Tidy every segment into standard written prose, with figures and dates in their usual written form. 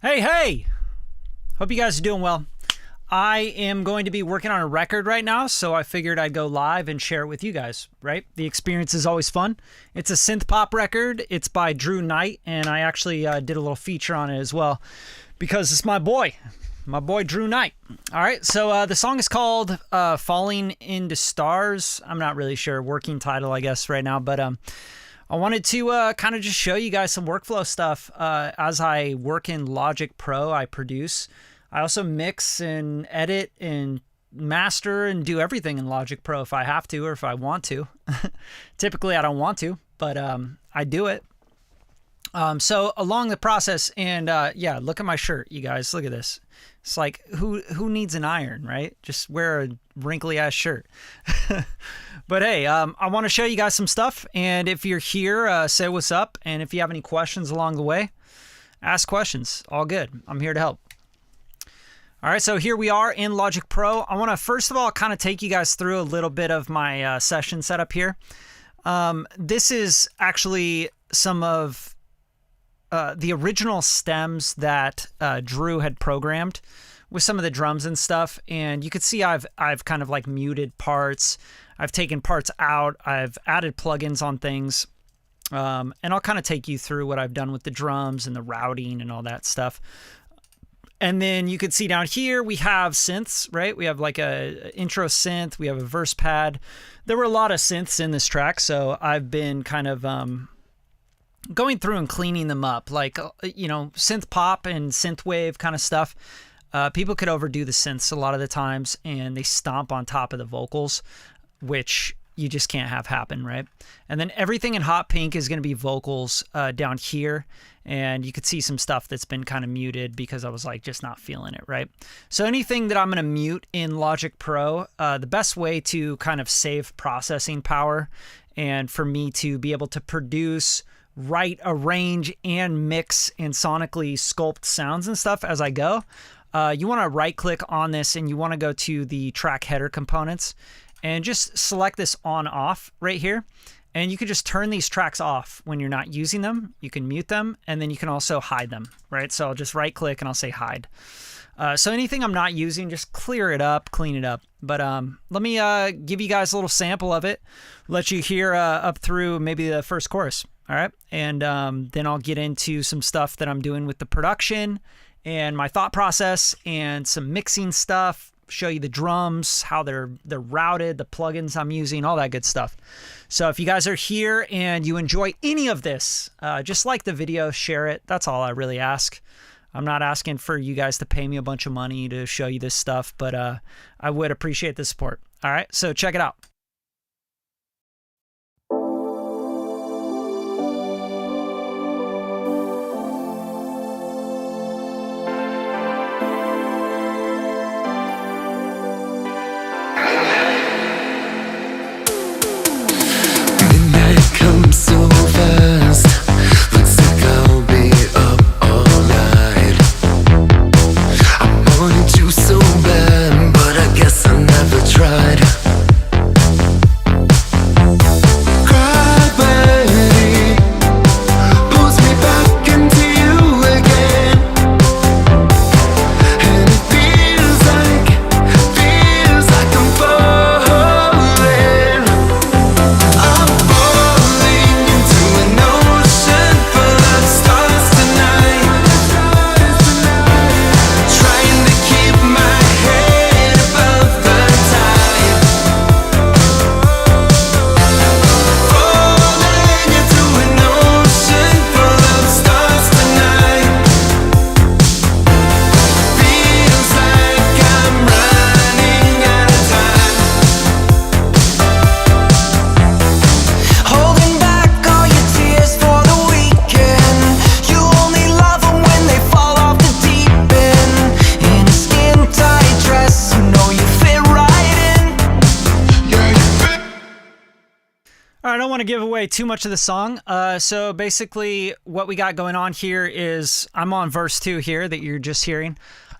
Hey, hey! Hope you guys are doing well. I am going to be working on a record right now, so I figured I'd go live and share it with you guys, right? The experience is always fun. It's a synth pop record. It's by Drew Knight, and I actually did a little feature on it as well because it's my boy Drew Knight. All right, so the song is called Falling into Stars. I'm not really sure, working title, I guess, right now, but I wanted to kind of just show you guys some workflow stuff. As I work in Logic Pro, I produce. I also mix and edit and master and do everything in Logic Pro if I have to or if I want to. Typically, I don't want to, but I do it. So along the process, and yeah, look at my shirt, you guys. Look at this. It's like, who needs an iron, right? Just wear a wrinkly ass shirt. But hey, I want to show you guys some stuff, and if you're here, say what's up, and if you have any questions along the way, ask questions. All good. I'm here to help. All right, so here we are in Logic Pro. I want to first of all kind of take you guys through a little bit of my session setup here. This is actually some of the original stems that Drew had programmed with some of the drums and stuff, and you could see I've kind of like muted parts. I've taken parts out. I've added plugins on things, and I'll kind of take you through what I've done with the drums and the routing and all that stuff. And then you could see down here we have synths, right? We have like a intro synth. We have a verse pad. There were a lot of synths in this track, so I've been kind of going through and cleaning them up, like, you know, synth pop and synthwave kind of stuff. People could overdo the synths a lot of the times, and they stomp on top of the vocals, which you just can't have happen, right? And then everything in hot pink is going to be vocals down here, and you could see some stuff that's been kind of muted because I was like just not feeling it, right? So anything that I'm going to mute in Logic Pro, the best way to kind of save processing power and for me to be able to produce, write, arrange, and mix and sonically sculpt sounds and stuff as I go, you want to right click on this and you want to go to the track header components and just select this on off right here. And you can just turn these tracks off when you're not using them. You can mute them, and then you can also hide them, right? So I'll just right click and I'll say hide. So anything I'm not using, just clear it up, clean it up. But let me give you guys a little sample of it, let you hear up through maybe the first chorus. All right, and then I'll get into some stuff that I'm doing with the production and my thought process and some mixing stuff, show you the drums, how they're routed, the plugins I'm using, all that good stuff. So if you guys are here and you enjoy any of this, just like the video, share it. That's all I really ask. I'm not asking for you guys to pay me a bunch of money to show you this stuff, but I would appreciate the support. All right, so check it out. So fast, looks like I'll be up all night. I wanted you so bad, but I guess I never tried. Gravity pulls me back into you again, and it feels like I'm falling. I'm falling into an ocean full of stars tonight, trying to keep my head above the tide. Falling into an ocean full of stars tonight. Feels like I'm running out of time. Holding back all your tears for the weekend. You only love them when they fall off the deep end. In a skin-tight dress, you know you fit right in. Yeah, you fit. All right, I don't want to give away too much of the song. So basically what we got going on here is I'm on verse 2 here that you're just hearing.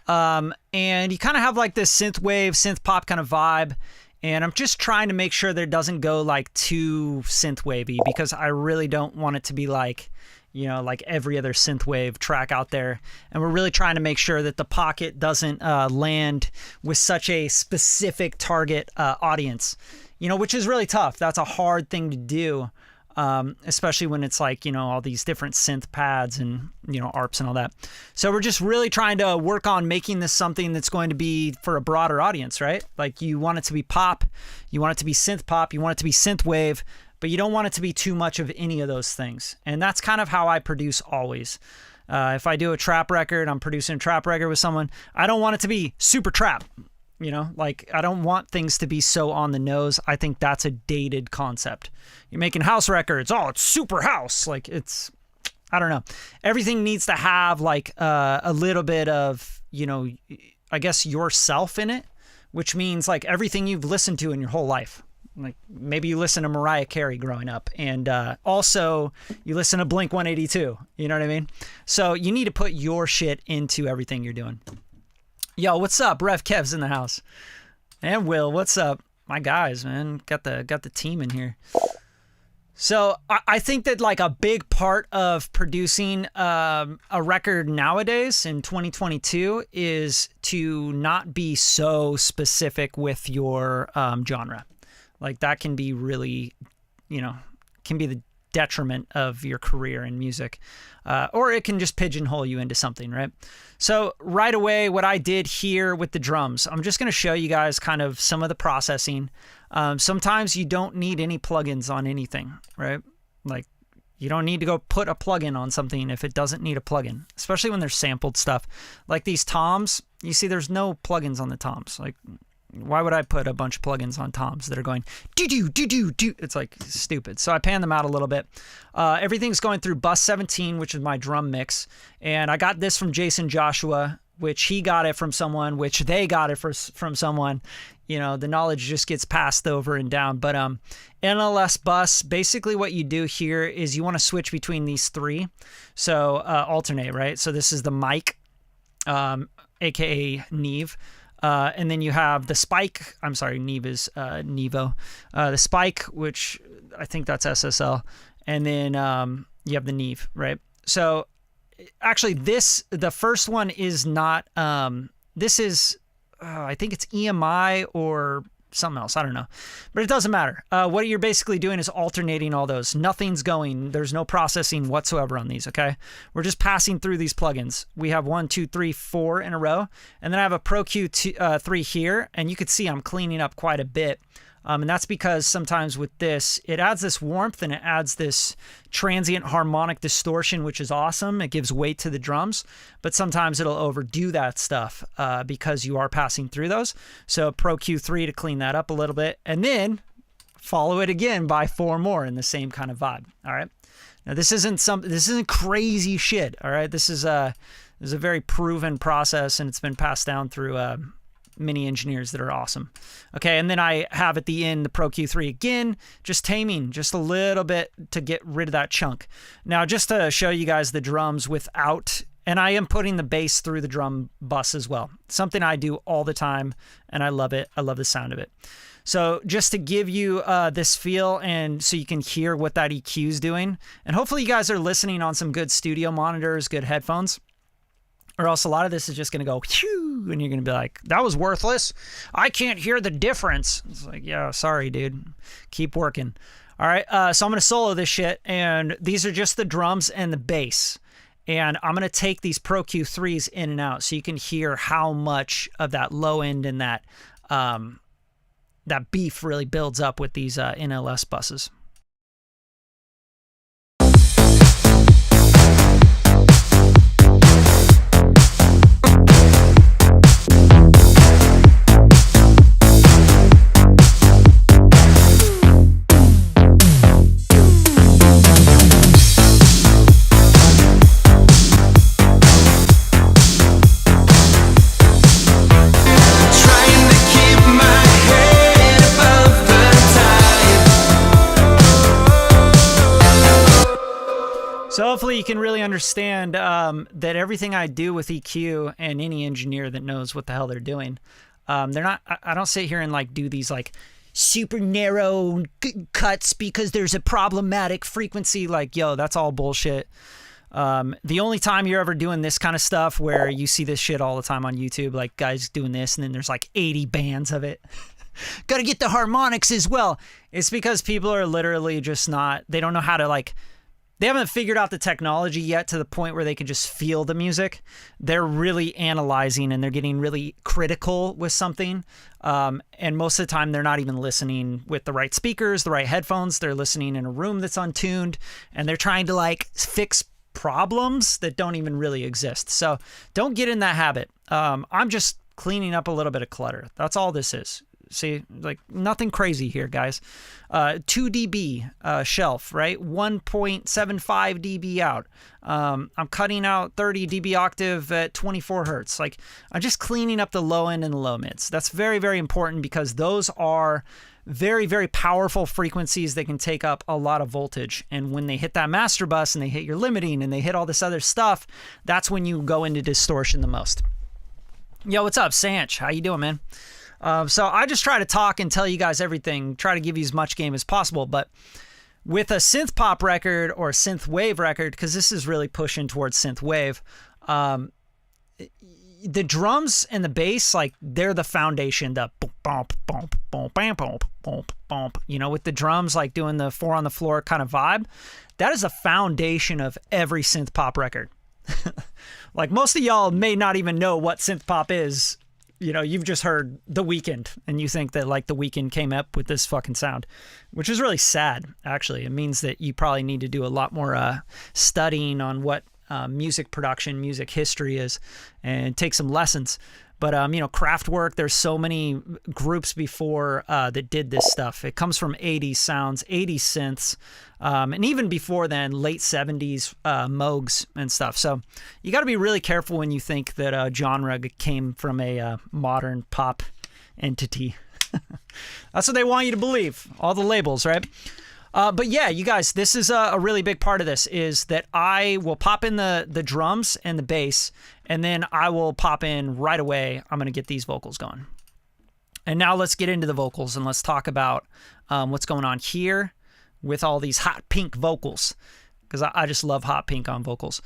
And you kind of have like this synthwave, synth pop kind of vibe. And I'm just trying to make sure that it doesn't go like too synthwavy because I really don't want it to be like, you know, like every other synthwave track out there. And we're really trying to make sure that the pocket doesn't land with such a specific target audience, you know, which is really tough. That's a hard thing to do, especially when it's like, you know, all these different synth pads and, you know, ARPs and all that. So we're just really trying to work on making this something that's going to be for a broader audience, right? Like you want it to be pop, you want it to be synth pop, you want it to be synthwave, but you don't want it to be too much of any of those things. And that's kind of how I produce always. If I do a trap record, I'm producing a trap record with someone, I don't want it to be super trap. You know, like I don't want things to be so on the nose. I think that's a dated concept. You're making house records. Oh, it's super house. Like it's, I don't know. Everything needs to have like a little bit of, you know, I guess yourself in it, which means like everything you've listened to in your whole life. Like maybe you listen to Mariah Carey growing up, and also you listen to Blink 182. You know what I mean? So you need to put your shit into everything you're doing. Yo, what's up? Rev Kev's in the house. And Will, what's up? My guys, man. Got the team in here. So I think that like a big part of producing a record nowadays in 2022 is to not be so specific with your genre. Like that can be really, you know, can be the detriment of your career in music. Or it can just pigeonhole you into something, right? So right away, what I did here with the drums, I'm just going to show you guys kind of some of the processing. Sometimes you don't need any plugins on anything, right? Like you don't need to go put a plugin on something if it doesn't need a plugin, especially when there's sampled stuff. Like these toms, you see there's no plugins on the toms. Like why would I put a bunch of plugins on toms that are going do? It's like stupid. So I pan them out a little bit. Everything's going through bus 17, which is my drum mix. And I got this from Jason Joshua, which he got it from someone, which they got it from someone. You know, the knowledge just gets passed over and down. But NLS bus, basically what you do here is you want to switch between these three. So alternate, right? So this is the mic, aka Neve. And then you have the spike. I'm sorry, Neve is Nevo. The spike, which I think that's SSL. And then you have the Neve, right? So actually the first one is not, this is, I think it's EMI or something else. I don't know. But it doesn't matter. What you're basically doing is alternating all those. Nothing's going. There's no processing whatsoever on these, okay? We're just passing through these plugins. We have 1, 2, 3, 4 in a row. And then I have a Pro Q3 here. And you can see I'm cleaning up quite a bit. And that's because sometimes with this, it adds this warmth and it adds this transient harmonic distortion, which is awesome. It gives weight to the drums, but sometimes it'll overdo that stuff because you are passing through those. So Pro Q3 to clean that up a little bit, and then follow it again by 4 more in the same kind of vibe. All right. Now this isn't crazy shit. All right. This is a very proven process, and it's been passed down through many engineers that are awesome. Okay, and then I have at the end the Pro Q3 again, just taming just a little bit to get rid of that chunk. Now, just to show you guys the drums without, and I am putting the bass through the drum bus as well. Something I do all the time, and I love it. I love the sound of it. So just to give you this feel and so you can hear what that EQ is doing, and hopefully you guys are listening on some good studio monitors, good headphones, or else a lot of this is just going to go, whew, and you're going to be like, that was worthless. I can't hear the difference. It's like, yeah, sorry, dude. Keep working. All right, so I'm going to solo this shit, and these are just the drums and the bass. And I'm going to take these Pro Q3s in and out so you can hear how much of that low end and that beef really builds up with these NLS buses. So hopefully you can really understand that everything I do with EQ, and any engineer that knows what the hell they're doing, they're not, I don't sit here and like do these like super narrow cuts because there's a problematic frequency. Like, yo, that's all bullshit. The only time you're ever doing this kind of stuff where you see this shit all the time on YouTube, like guys doing this and then there's like 80 bands of it. Got to get the harmonics as well. It's because people are literally just not, they don't know how to like, they haven't figured out the technology yet to the point where they can just feel the music. They're really analyzing and they're getting really critical with something. And most of the time they're not even listening with the right speakers, the right headphones. They're listening in a room that's untuned and they're trying to like fix problems that don't even really exist. So don't get in that habit. I'm just cleaning up a little bit of clutter. That's all this is. See, like nothing crazy here, guys. 2 dB shelf, right? 1.75 dB out. I'm cutting out 30 dB octave at 24 hertz. Like I'm just cleaning up the low end and the low mids. That's very, very important because those are very, very powerful frequencies that can take up a lot of voltage. And when they hit that master bus and they hit your limiting and they hit all this other stuff, that's when you go into distortion the most. Yo, what's up, Sanch? How you doing, man? So I just try to talk and tell you guys everything, try to give you as much game as possible. But with a synth pop record or synth wave record, because this is really pushing towards synth wave, the drums and the bass, like they're the foundation, the boom, boom, boom, boom, bam, boom, boom, boom, you know, with the drums like doing the 4 on the floor kind of vibe. That is the foundation of every synth pop record. Like most of y'all may not even know what synth pop is. You know, you've just heard The Weeknd and you think that like The Weeknd came up with this fucking sound, which is really sad, actually. It means that you probably need to do a lot more studying on what music production, music history is and take some lessons. But, you know, Kraftwerk, there's so many groups before that did this stuff. It comes from 80s sounds, 80s synths, and even before then, late 70s Moogs and stuff. So you got to be really careful when you think that genre came from a modern pop entity. That's what they want you to believe, all the labels, right? But yeah, you guys, this is a really big part of this is that I will pop in the drums and the bass, and then I will pop in right away. I'm going to get these vocals going. And now let's get into the vocals and let's talk about what's going on here with all these hot pink vocals, because I just love hot pink on vocals.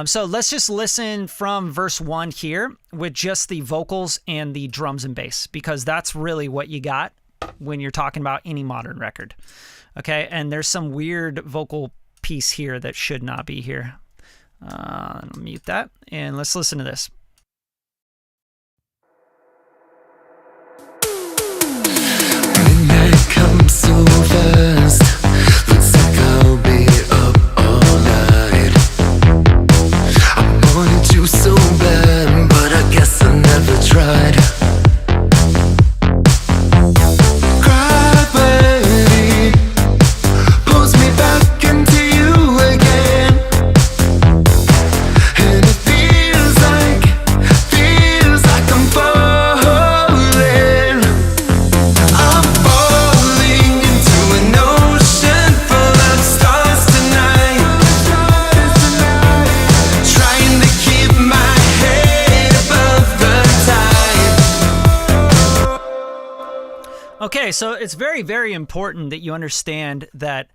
So let's just listen from verse 1 here with just the vocals and the drums and bass, because that's really what you got when you're talking about any modern record. Okay, and there's some weird vocal piece here that should not be here. I'll mute that, and let's listen to this. Midnight comes so fast, looks like I'll be up all night. I wanted you so bad, but I guess I never tried. Okay, so it's very, very important that you understand that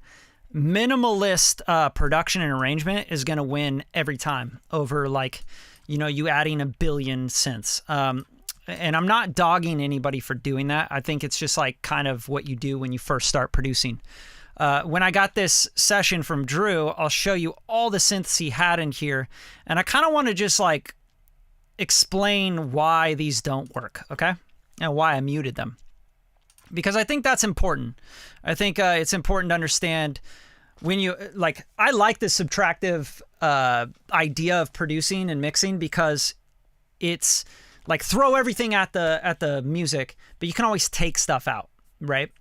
minimalist production and arrangement is going to win every time over, like, you know, you adding a billion synths. And I'm not dogging anybody for doing that. I think it's just like kind of what you do when you first start producing. When I got this session from Drew, I'll show you all the synths he had in here. And I kind of want to just like explain why these don't work, okay? And why I muted them. Because I think that's important. I think it's important to understand when you, like, I like the subtractive idea of producing and mixing, because it's like throw everything at the music, but you can always take stuff out, right?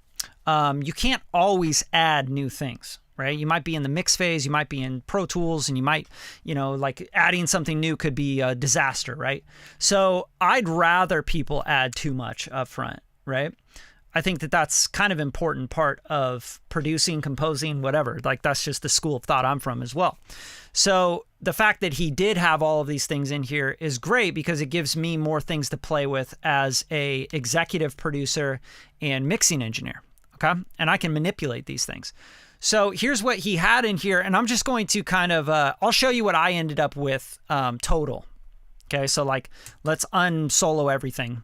You can't always add new things, right? You might be in the mix phase, you might be in Pro Tools, and you might, you know, like adding something new could be a disaster, right? So I'd rather people add too much up front, right? I think that that's kind of important part of producing, composing, whatever. Like that's just the school of thought I'm from as well. So the fact that he did have all of these things in here is great because it gives me more things to play with as a executive producer and mixing engineer. Okay. And I can manipulate these things. So here's what he had in here, and I'm just going to kind of, I'll show you what I ended up with total. Okay, so like, let's unsolo everything.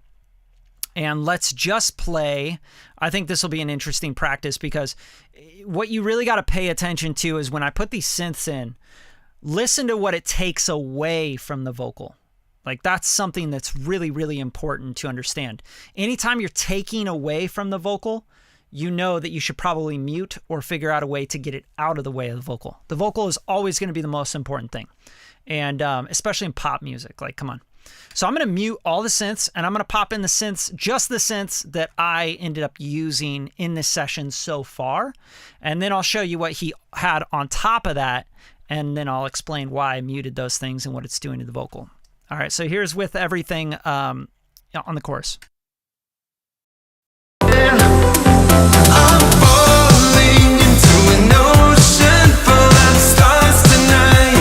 And let's just play. I think this will be an interesting practice, because what you really got to pay attention to is when I put these synths in, listen to what it takes away from the vocal. Like, that's something that's really, really important to understand. Anytime you're taking away from the vocal, you know that you should probably mute or figure out a way to get it out of the way of the vocal. The vocal is always going to be the most important thing. And especially in pop music, like, come on. So I'm going to mute all the synths, and I'm going to pop in the synths, just the synths that I ended up using in this session so far. And then I'll show you what he had on top of that, and then I'll explain why I muted those things and what it's doing to the vocal. All right, so here's with everything on the chorus. I'm falling into an ocean full of stars tonight,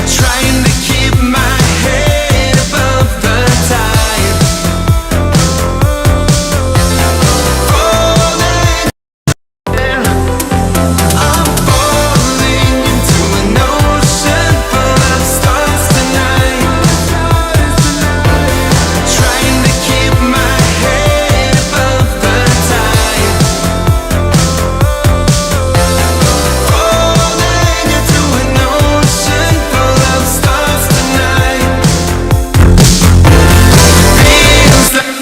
trying to keep my head above the tide. Falling, I'm falling into an ocean full of stars tonight, trying to keep my head above the tide. Falling into an ocean full of stars tonight. Feels like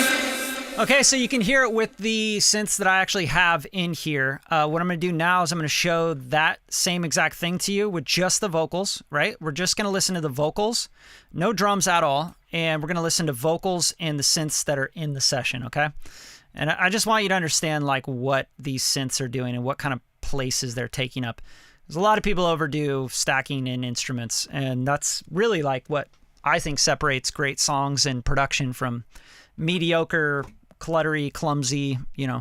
Okay, so you can hear it with the synths that I actually have in here. What I'm going to do now is I'm going to show that same exact thing to you with just the vocals, right? We're just going to listen to the vocals, no drums at all, and we're going to listen to vocals and the synths that are in the session, okay? And I just want you to understand like what these synths are doing and what kind of places they're taking up. There's a lot of people overdo stacking in instruments, and that's really like what I think separates great songs and production from mediocre, cluttery, clumsy,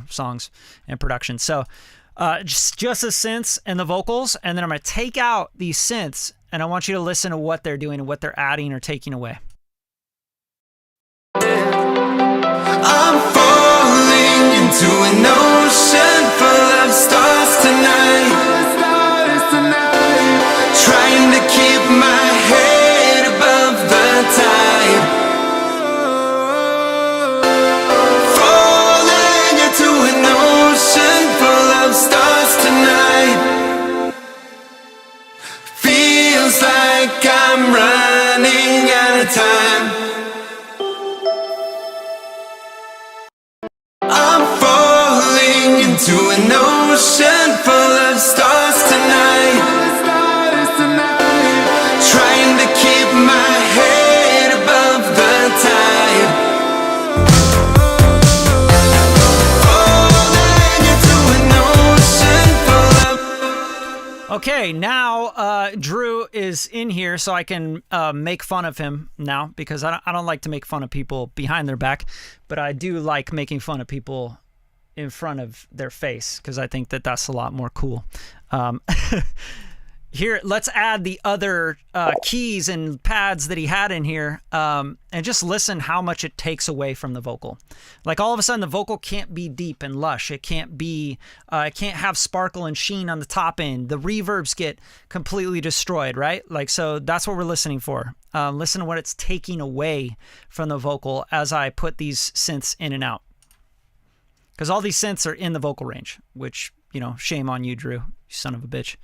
songs and production. So just the synths and the vocals, and then I'm going to take out these synths, and I want you to listen to what they're doing and what they're adding or taking away. I'm falling into an ocean full of stars tonight, trying to keep my head above the tide. Falling into an ocean full of stars tonight. Feels like I'm running out of time. I'm falling into an ocean full of stars tonight, trying to keep my head above the tide. Falling into an ocean full of. Okay, now Drew is in here, so I can make fun of him now, because I don't like to make fun of people behind their back, but I do like making fun of people in front of their face, because I think that that's a lot more cool. Here, let's add the other keys and pads that he had in here, and just listen how much it takes away from the vocal. Like, all of a sudden, the vocal can't be deep and lush. It can't be, it can't have sparkle and sheen on the top end. The reverbs get completely destroyed, right? Like, so that's what we're listening for. Listen to what it's taking away from the vocal as I put these synths in and out. Because all these synths are in the vocal range, which, shame on you, Drew, you son of a bitch.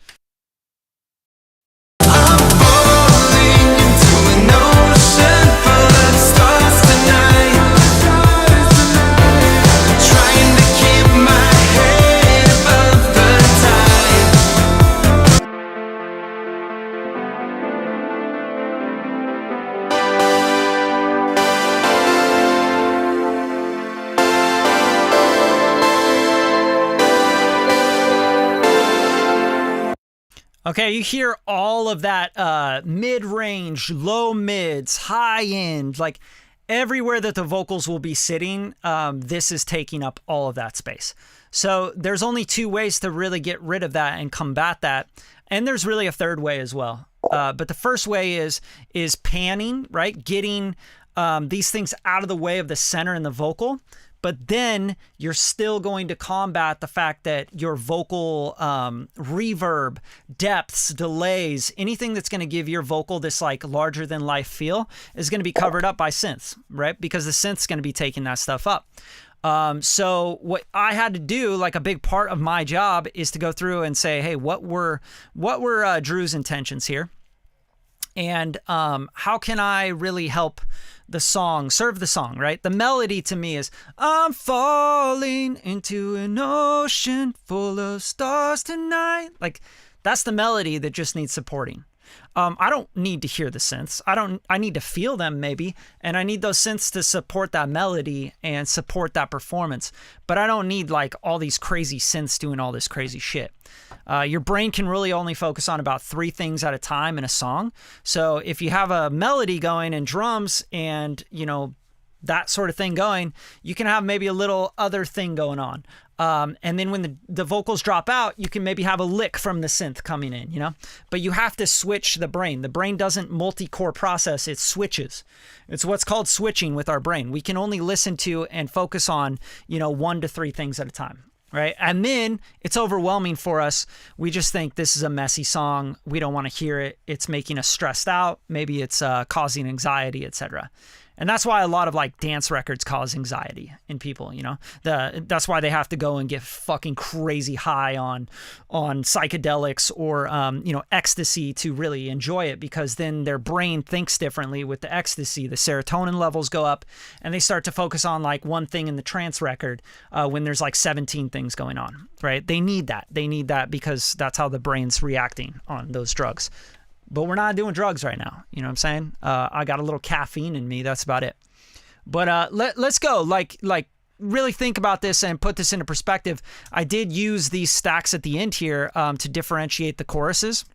I'm falling into an ocean full of stars tonight, trying to keep my head above the tide. Okay, you hear all of that mid-range, low mids, high end, like everywhere that the vocals will be sitting, this is taking up all of that space. So there's only two ways to really get rid of that and combat that. And there's really a third way as well. But the first way is panning, right? Getting these things out of the way of the center and the vocal. but then you're still going to combat the fact that your vocal reverb, depths, delays, anything that's going to give your vocal this like larger than life feel is going to be covered up by synths, right? Because the synth's going to be taking that stuff up. So what I had to do, like a big part of my job, is to go through and say, hey, what were Drew's intentions here? And how can I really help the song, serve the song, right? The melody to me is, I'm falling into an ocean full of stars tonight. Like, that's the melody that just needs supporting. I don't need to hear the synths. I need to feel them maybe, and I need those synths to support that melody and support that performance. But I don't need like all these crazy synths doing all this crazy shit. Your brain can really only focus on about 3 things at a time in a song. So if you have a melody going and drums and, you know, that sort of thing going, you can have maybe a little other thing going on. And then when the vocals drop out, you can maybe have a lick from the synth coming in, you know? But you have to switch the brain. The brain doesn't multi-core process, it switches. It's what's called switching with our brain. We can only listen to and focus on, you know, 1 to 3 things at a time, right? And then it's overwhelming for us. We just think this is a messy song. We don't want to hear it. It's making us stressed out. Maybe it's causing anxiety, etc. And that's why a lot of like dance records cause anxiety in people, you know. That's why they have to go and get fucking crazy high on psychedelics or you know, ecstasy to really enjoy it, because then their brain thinks differently with the ecstasy. The serotonin levels go up, and they start to focus on like one thing in the trance record when there's like 17 things going on, right? They need that. They need that because that's how the brain's reacting on those drugs. But we're not doing drugs right now. You know what I'm saying? I got a little caffeine in me. That's about it. But let's go. Like really think about this and put this into perspective. I did use these stacks at the end here to differentiate the choruses,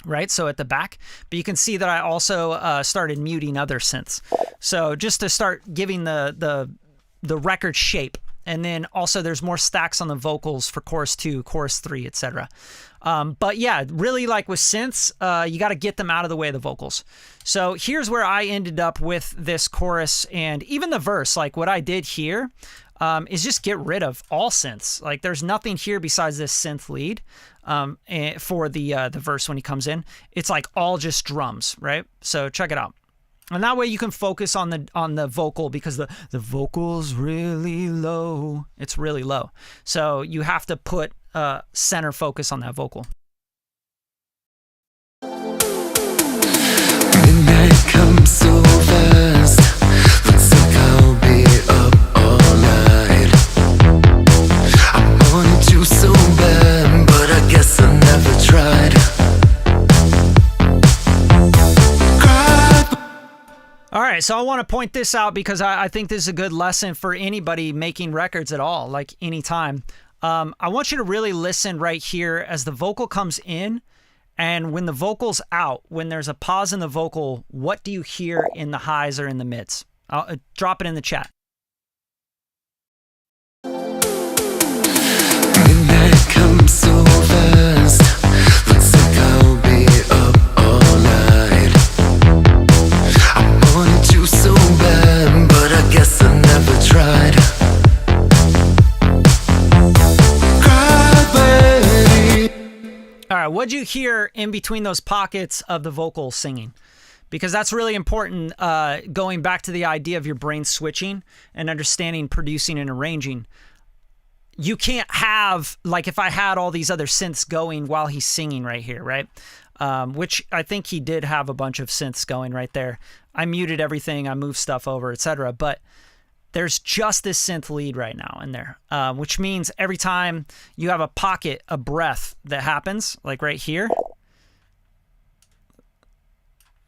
right? So at the back. But you can see that I also started muting other synths. So just to start giving the record shape. And then also there's more stacks on the vocals for chorus 2, chorus 3, etc. But yeah, really like with synths, you got to get them out of the way of the vocals. So here's where I ended up with this chorus and even the verse. Like what I did here is just get rid of all synths. Like there's nothing here besides this synth lead for the verse when he comes in. It's like all just drums, right? So check it out. And that way you can focus on the vocal, because the vocal's really low. It's really low. So you have to put center focus on that vocal. Midnight comes so fast. Looks like I'll be up all night. I want you so bad, but I guess I never tried. All right, so I want to point this out because I think this is a good lesson for anybody making records at all, like anytime. I want you to really listen right here as the vocal comes in, and when the vocal's out, when there's a pause in the vocal, what do you hear in the highs or in the mids? I'll drop it in the chat. Midnight comes so fast. Looks like I'll be up all night. I want you so bad, but I guess I never tried. All right, what'd you hear in between those pockets of the vocal singing? Because that's really important, going back to the idea of your brain switching and understanding producing and arranging. You can't have, like if I had all these other synths going while he's singing right here, right? Which I think he did have a bunch of synths going right there. I muted everything, I moved stuff over, etc. But there's just this synth lead right now in there, which means every time you have a pocket, a breath that happens, like right here.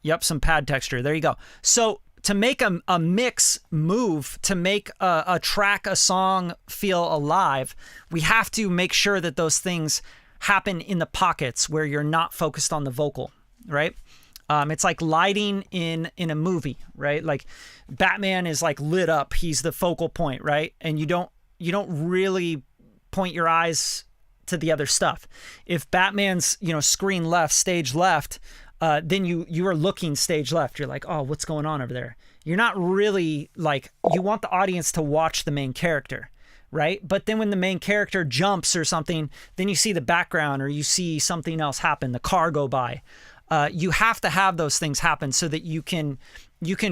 Yep, some pad texture. There you go. So to make a mix move, to make a track, a song feel alive, we have to make sure that those things happen in the pockets where you're not focused on the vocal, right? It's like lighting in a movie, right? Like Batman is like lit up. He's the focal point, right? And you don't really point your eyes to the other stuff. If Batman's, screen left, stage left, then you are looking stage left. You're like, oh, what's going on over there? you're not really like, you want the audience to watch the main character, right? But then when the main character jumps or something, then you see the background or you see something else happen, the car go by. You have to have those things happen so that you can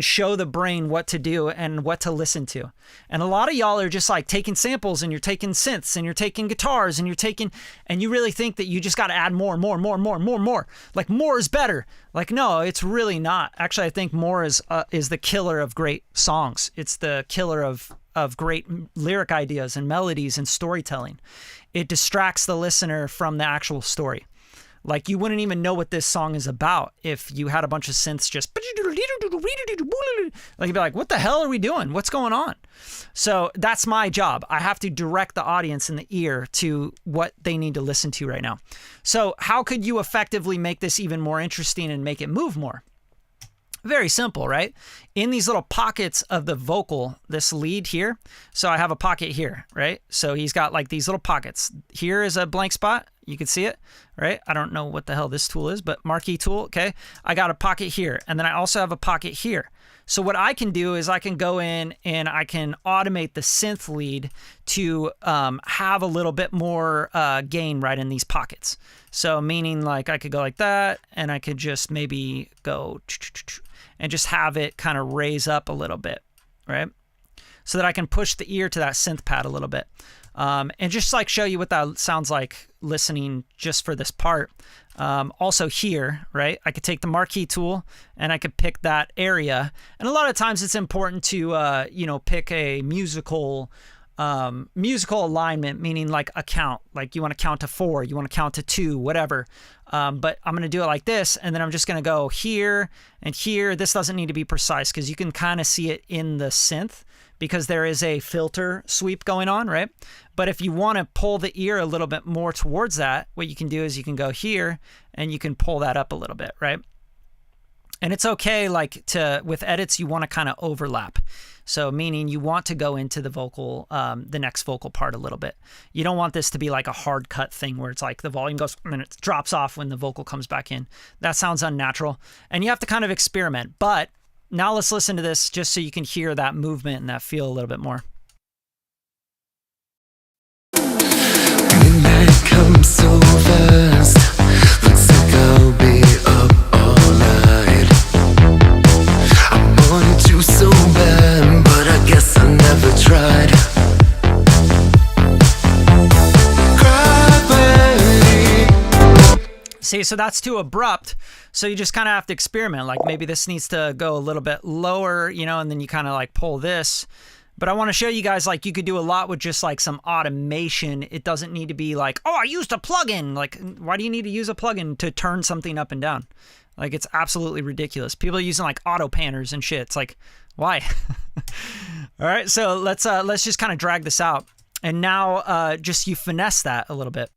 show the brain what to do and what to listen to. And a lot of y'all are just like taking samples and you're taking synths and you're taking guitars and you really think that you just got to add more. Like more is better. Like, no, it's really not. Actually, I think more is the killer of great songs. It's the killer of great lyric ideas and melodies and storytelling. It distracts the listener from the actual story. Like, you wouldn't even know what this song is about if you had a bunch of synths just like, you'd be like, what the hell are we doing? What's going on? So that's my job. I have to direct the audience in the ear to what they need to listen to right now. So how could you effectively make this even more interesting and make it move more? Very simple, right? In these little pockets of the vocal, this lead here. So I have a pocket here, right? So he's got like these little pockets. Here is a blank spot. You can see it, right? I don't know what the hell this tool is, but marquee tool, okay? I got a pocket here, and then I also have a pocket here. So what I can do is I can go in and I can automate the synth lead to have a little bit more gain right in these pockets. So meaning like I could go like that, and I could just maybe go and just have it kind of raise up a little bit, right? So that I can push the ear to that synth pad a little bit. And just like show you what that sounds like listening just for this part. Also here, right, I could take the marquee tool and I could pick that area. And a lot of times it's important to, pick a musical alignment, meaning like a count, like you want to count to 4, you want to count to 2, whatever. But I'm going to do it like this, and then I'm just going to go here and here. This doesn't need to be precise because you can kind of see it in the synth because there is a filter sweep going on, right? But if you want to pull the ear a little bit more towards that, what you can do is you can go here and you can pull that up a little bit, right? And it's okay, like with edits, you want to kind of overlap. So meaning you want to go into the vocal, the next vocal part a little bit. You don't want this to be like a hard cut thing where it's like the volume goes and it drops off when the vocal comes back in. That sounds unnatural. And you have to kind of experiment. But now let's listen to this just so you can hear that movement and that feel a little bit more. Midnight comes so fast, looks like I'll be up all night. I wanted to so bad, but I guess I never tried. See, so that's too abrupt. So you just kind of have to experiment. Like maybe this needs to go a little bit lower, and then you kind of like pull this. But I want to show you guys, like, you could do a lot with just like some automation. It doesn't need to be like, oh, I used a plugin. Like, why do you need to use a plugin to turn something up and down? Like, it's absolutely ridiculous. People are using like auto panners and shit. It's like, why? All right, so let's just kind of drag this out. And now just you finesse that a little bit.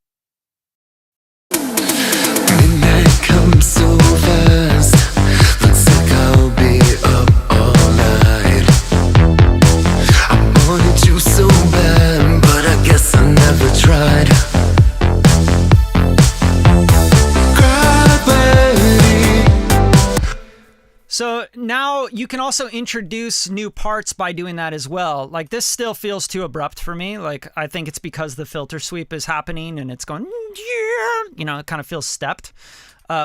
Midnight comes so fast, looks like I'll be up all night. I wanted to so bad, but I guess I never tried. So now you can also introduce new parts by doing that as well. Like this still feels too abrupt for me. Like I think it's because the filter sweep is happening and it's going, yeah, it kind of feels stepped,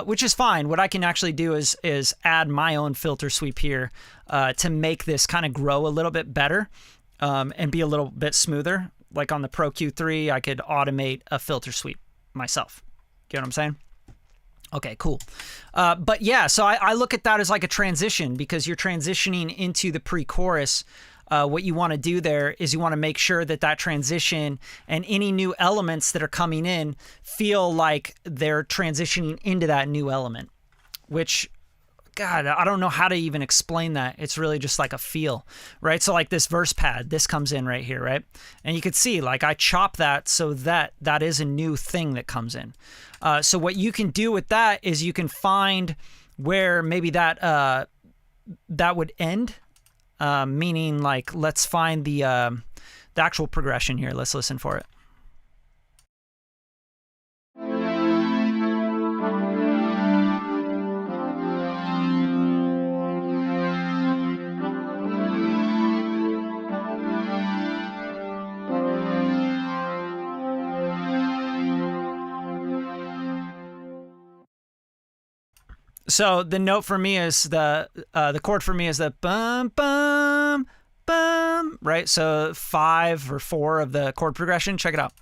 which is fine. What I can actually do is add my own filter sweep here to make this kind of grow a little bit better and be a little bit smoother. Like on the Pro Q3, I could automate a filter sweep myself. Get what I'm saying? Okay, cool. But yeah, so I look at that as like a transition because you're transitioning into the pre-chorus. What you want to do there is you want to make sure that that transition and any new elements that are coming in feel like they're transitioning into that new element, which, God, I don't know how to even explain that. It's really just like a feel, right? So like this verse pad, this comes in right here, right? And you could see like I chop that so that that is a new thing that comes in. So what you can do with that is you can find where maybe that that would end, meaning like let's find the actual progression here. Let's listen for it. So the note for me is the chord for me is the bum bum bum, right? So 5 or 4 of the chord progression. Check it out.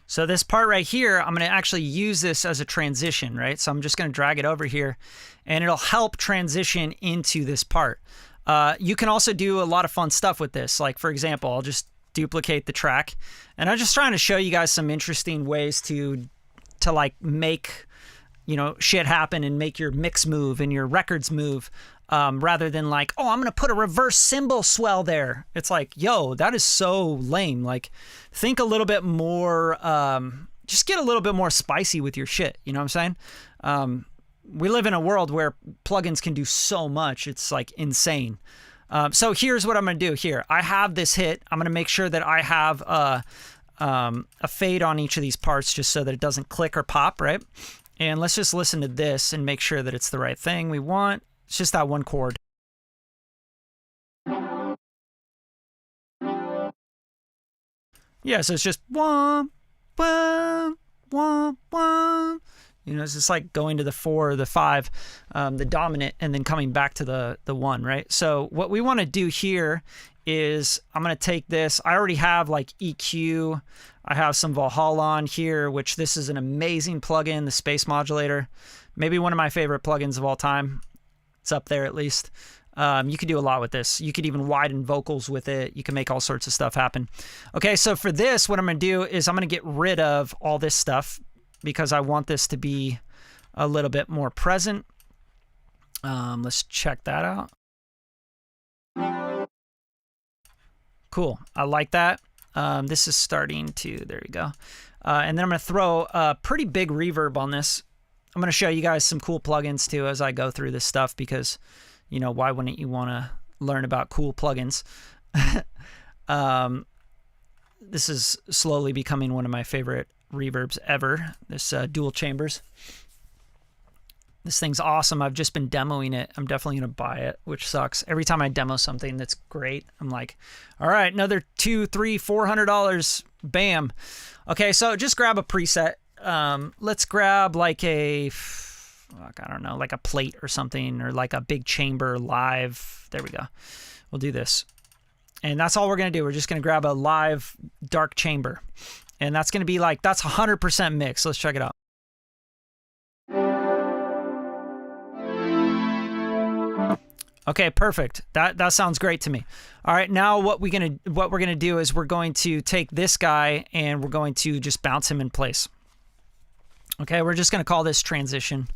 So this part right here, I'm going to actually use this as a transition, right? So I'm just going to drag it over here, and it'll help transition into this part. You can also do a lot of fun stuff with this. Like, for example, I'll just duplicate the track, and I'm just trying to show you guys some interesting ways to like make, you know, shit happen and make your mix move and your records move, rather than like, oh, I'm going to put a reverse cymbal swell there. It's like, yo, that is so lame. Like, think a little bit more, just get a little bit more spicy with your shit. You know what I'm saying? We live in a world where plugins can do so much. It's like insane. So here's what I'm going to do here. I have this hit. I'm going to make sure that I have a fade on each of these parts just so that it doesn't click or pop, right? And let's just listen to this and make sure that it's the right thing we want. It's just that one chord. Yeah, so it's just wah, wah, wah, wah. You know, it's just like going to the 4 or the 5, the dominant, and then coming back to the 1, right? So what we want to do here is I'm going to take this. I already have like EQ. I have some Valhalla on here, which this is an amazing plugin, the Space Modulator. Maybe one of my favorite plugins of all time. It's up there at least. You could do a lot with this. You could even widen vocals with it. You can make all sorts of stuff happen. Okay, so for this, what I'm going to do is I'm going to get rid of all this stuff because I want this to be a little bit more present. Let's check that out. Cool. I like that. This is starting to, there you go. And then I'm going to throw a pretty big reverb on this. I'm going to show you guys some cool plugins too as I go through this stuff because, you know, why wouldn't you want to learn about cool plugins? This is slowly becoming one of my favorite reverbs ever, this dual chambers. This thing's awesome. I've just been demoing it. I'm definitely going to buy it, which sucks. Every time I demo something that's great, I'm like, all right, another $200, $300, $400. Bam. Okay, so just grab a preset. Let's grab like a, I don't know, like a plate or something, or like a big chamber live. There we go. We'll do this. And that's all we're going to do. We're just going to grab a live dark chamber. And that's going to be like, that's 100% mix. Let's check it out. Okay, perfect. That sounds great to me. All right, now what we're gonna do is we're going to take this guy and we're going to just bounce him in place. Okay, we're just gonna call this transition.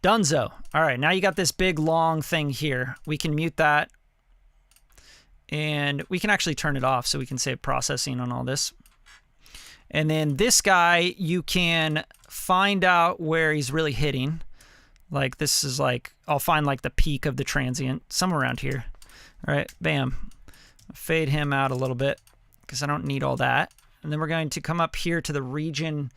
Dunzo. All right, now you got this big long thing here. We can mute that, and we can actually turn it off so we can save processing on all this. And then this guy, you can find out where he's really hitting. Like this is like, I'll find like the peak of the transient, somewhere around here. All right, bam. Fade him out a little bit because I don't need all that. And then we're going to come up here to the region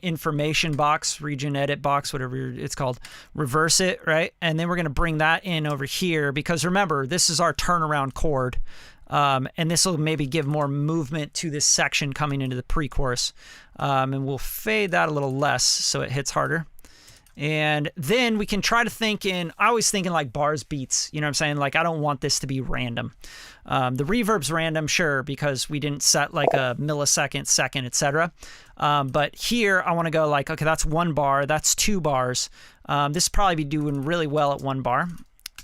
information box, region edit box, whatever it's called, reverse it, right? And then we're going to bring that in over here because remember, this is our turnaround chord. And this will maybe give more movement to this section coming into the pre-chorus. And we'll fade that a little less so it hits harder. And then we can try to think in, I always think in like bars beats, you know what I'm saying? Like I don't want this to be random. The reverb's random, sure, because we didn't set like a millisecond, second, etc. But here I want to go like, okay, that's 1 bar, that's 2 bars. This probably be doing really well at 1 bar.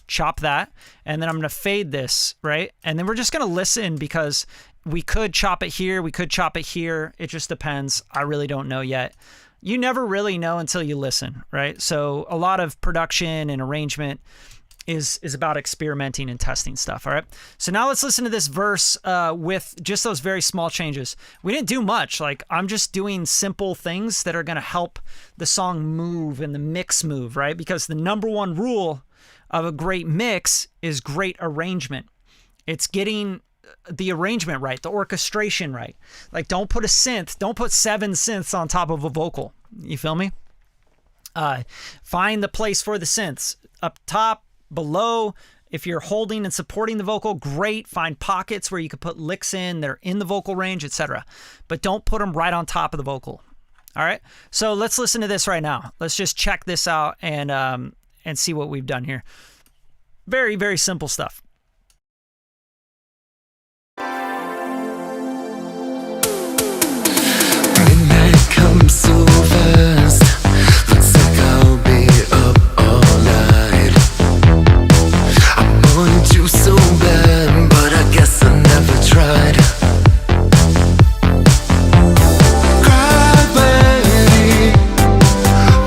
Chop that, and then I'm going to fade this, right? And then we're just going to listen because we could chop it here, we could chop it here. It just depends. I really don't know yet. You never really know until you listen, right? So a lot of production and arrangement is about experimenting and testing stuff, all right? So now let's listen to this verse with just those very small changes. We didn't do much. Like I'm just doing simple things that are going to help the song move and the mix move, right? Because the #1 rule of a great mix is great arrangement. It's getting the arrangement right, the orchestration right. Like, don't put 7 synths on top of a vocal. You feel me? Find the place for the synths. Up top, below. If you're holding and supporting the vocal, great. Find pockets where you can put licks in that are in the vocal range, etc. But don't put them right on top of the vocal. All right? So let's listen to this right now. Let's just check this out and see what we've done here. Very, very simple stuff. Come so fast, looks like I'll be up all night. I wanted you so bad, but I guess I never tried. Gravity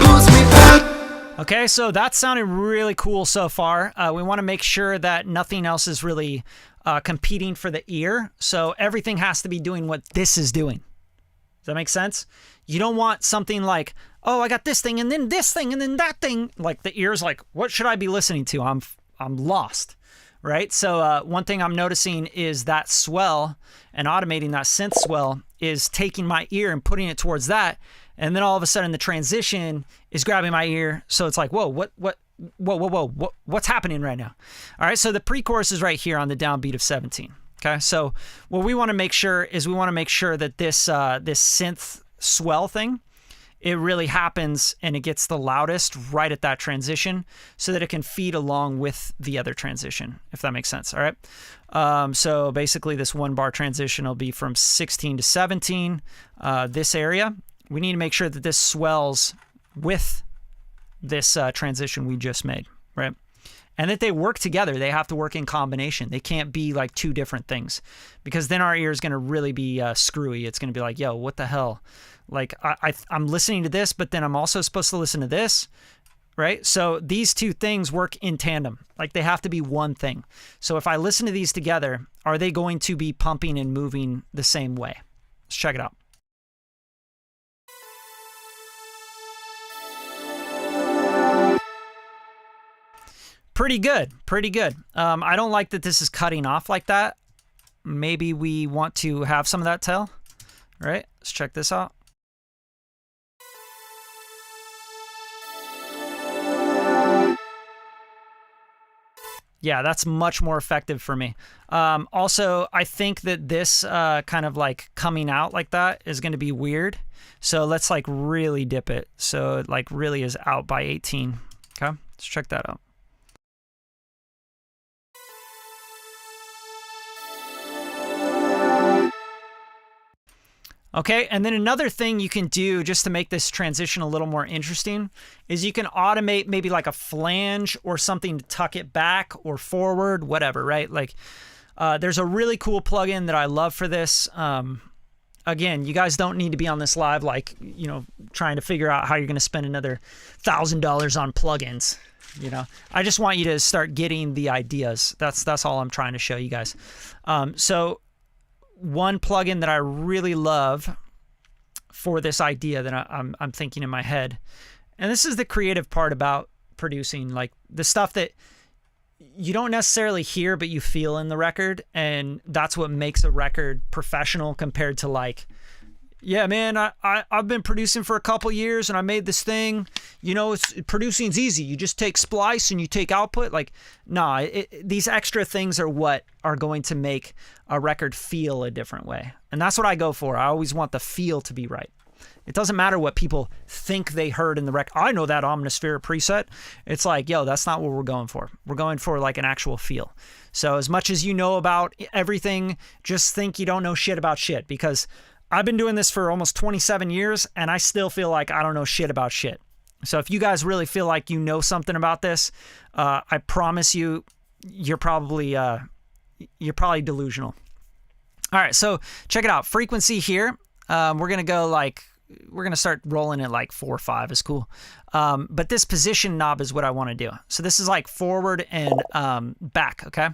pulls me back. Okay, so that sounded really cool so far. We want to make sure that nothing else is really competing for the ear. So everything has to be doing what this is doing. Does that make sense? You don't want something like, oh, I got this thing and then this thing and then that thing. Like the ear's like, what should I be listening to? I'm lost, right? So one thing I'm noticing is that swell and automating that synth swell is taking my ear and putting it towards that. And then all of a sudden the transition is grabbing my ear. So it's like, whoa, what's happening right now? All right, so the pre-chorus is right here on the downbeat of 17. Okay, so what we want to make sure is that this synth swell thing, it really happens and it gets the loudest right at that transition so that it can feed along with the other transition, if that makes sense. All right. So basically this 1 bar transition will be from 16 to 17. This area, we need to make sure that this swells with this transition we just made, right? And that they work together. They have to work in combination. They can't be like two different things, because then our ear is going to really be screwy. It's going to be like, yo, what the hell? Like I'm listening to this, but then I'm also supposed to listen to this, right? So these two things work in tandem. Like they have to be one thing. So if I listen to these together, are they going to be pumping and moving the same way? Let's check it out. Pretty good, pretty good. I don't like that this is cutting off like that. Maybe we want to have some of that tail, right? Let's check this out. Yeah, that's much more effective for me. Also, I think that this kind of like coming out like that is going to be weird. So let's like really dip it. So it like really is out by 18. Okay, let's check that out. Okay, and then another thing you can do just to make this transition a little more interesting is you can automate maybe like a flange or something to tuck it back or forward, whatever, right? Like there's a really cool plugin that I love for this. Again, you guys don't need to be on this live like, you know, trying to figure out how you're going to spend another $1,000 on plugins. You know, I just want you to start getting the ideas. That's all I'm trying to show you guys. So one plugin that I really love for this idea that I'm thinking in my head, and this is the creative part about producing, like the stuff that you don't necessarily hear but you feel in the record, and that's what makes a record professional compared to like, yeah, man, I've been producing for a couple years and I made this thing. You know, producing's easy. You just take splice and you take output. Like, nah, these extra things are what are going to make a record feel a different way. And that's what I go for. I always want the feel to be right. It doesn't matter what people think they heard in the record. I know that Omnisphere preset. It's like, yo, that's not what we're going for. We're going for like an actual feel. So as much as you know about everything, just think you don't know shit about shit, because I've been doing this for almost 27 years and I still feel like I don't know shit about shit. So if you guys really feel like you know something about this, I promise you, you're probably delusional. All right, so check it out. Frequency here. We're going to start rolling it like 4 or 5 is cool. But this position knob is what I want to do. So this is like forward and back, okay?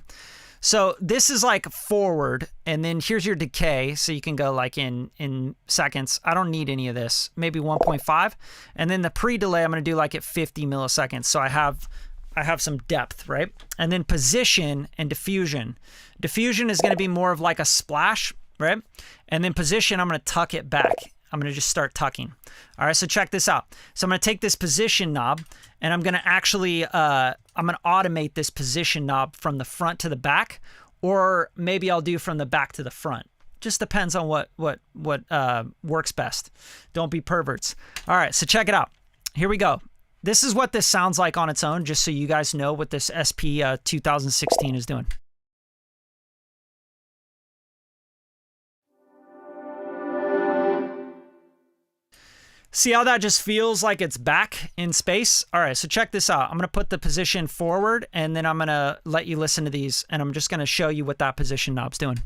So this is like forward, and then here's your decay. So you can go like in seconds. I don't need any of this. Maybe 1.5. And then the pre-delay I'm going to do like at 50 milliseconds. So I have I have some depth, right? And then position and diffusion. Diffusion is going to be more of like a splash, right? And then position, I'm going to tuck it back. I'm going to just start tucking. All right, so check this out. So I'm going to take this position knob, and I'm going to actually, I'm going to automate this position knob from the front to the back, or maybe I'll do from the back to the front. Just depends on what works best. Don't be perverts. All right, so check it out. Here we go. This is what this sounds like on its own, just so you guys know what this SP 2016 is doing. See how that just feels like it's back in space? All right, so check this out. I'm going to put the position forward, and then I'm going to let you listen to these, and I'm just going to show you what that position knob's doing.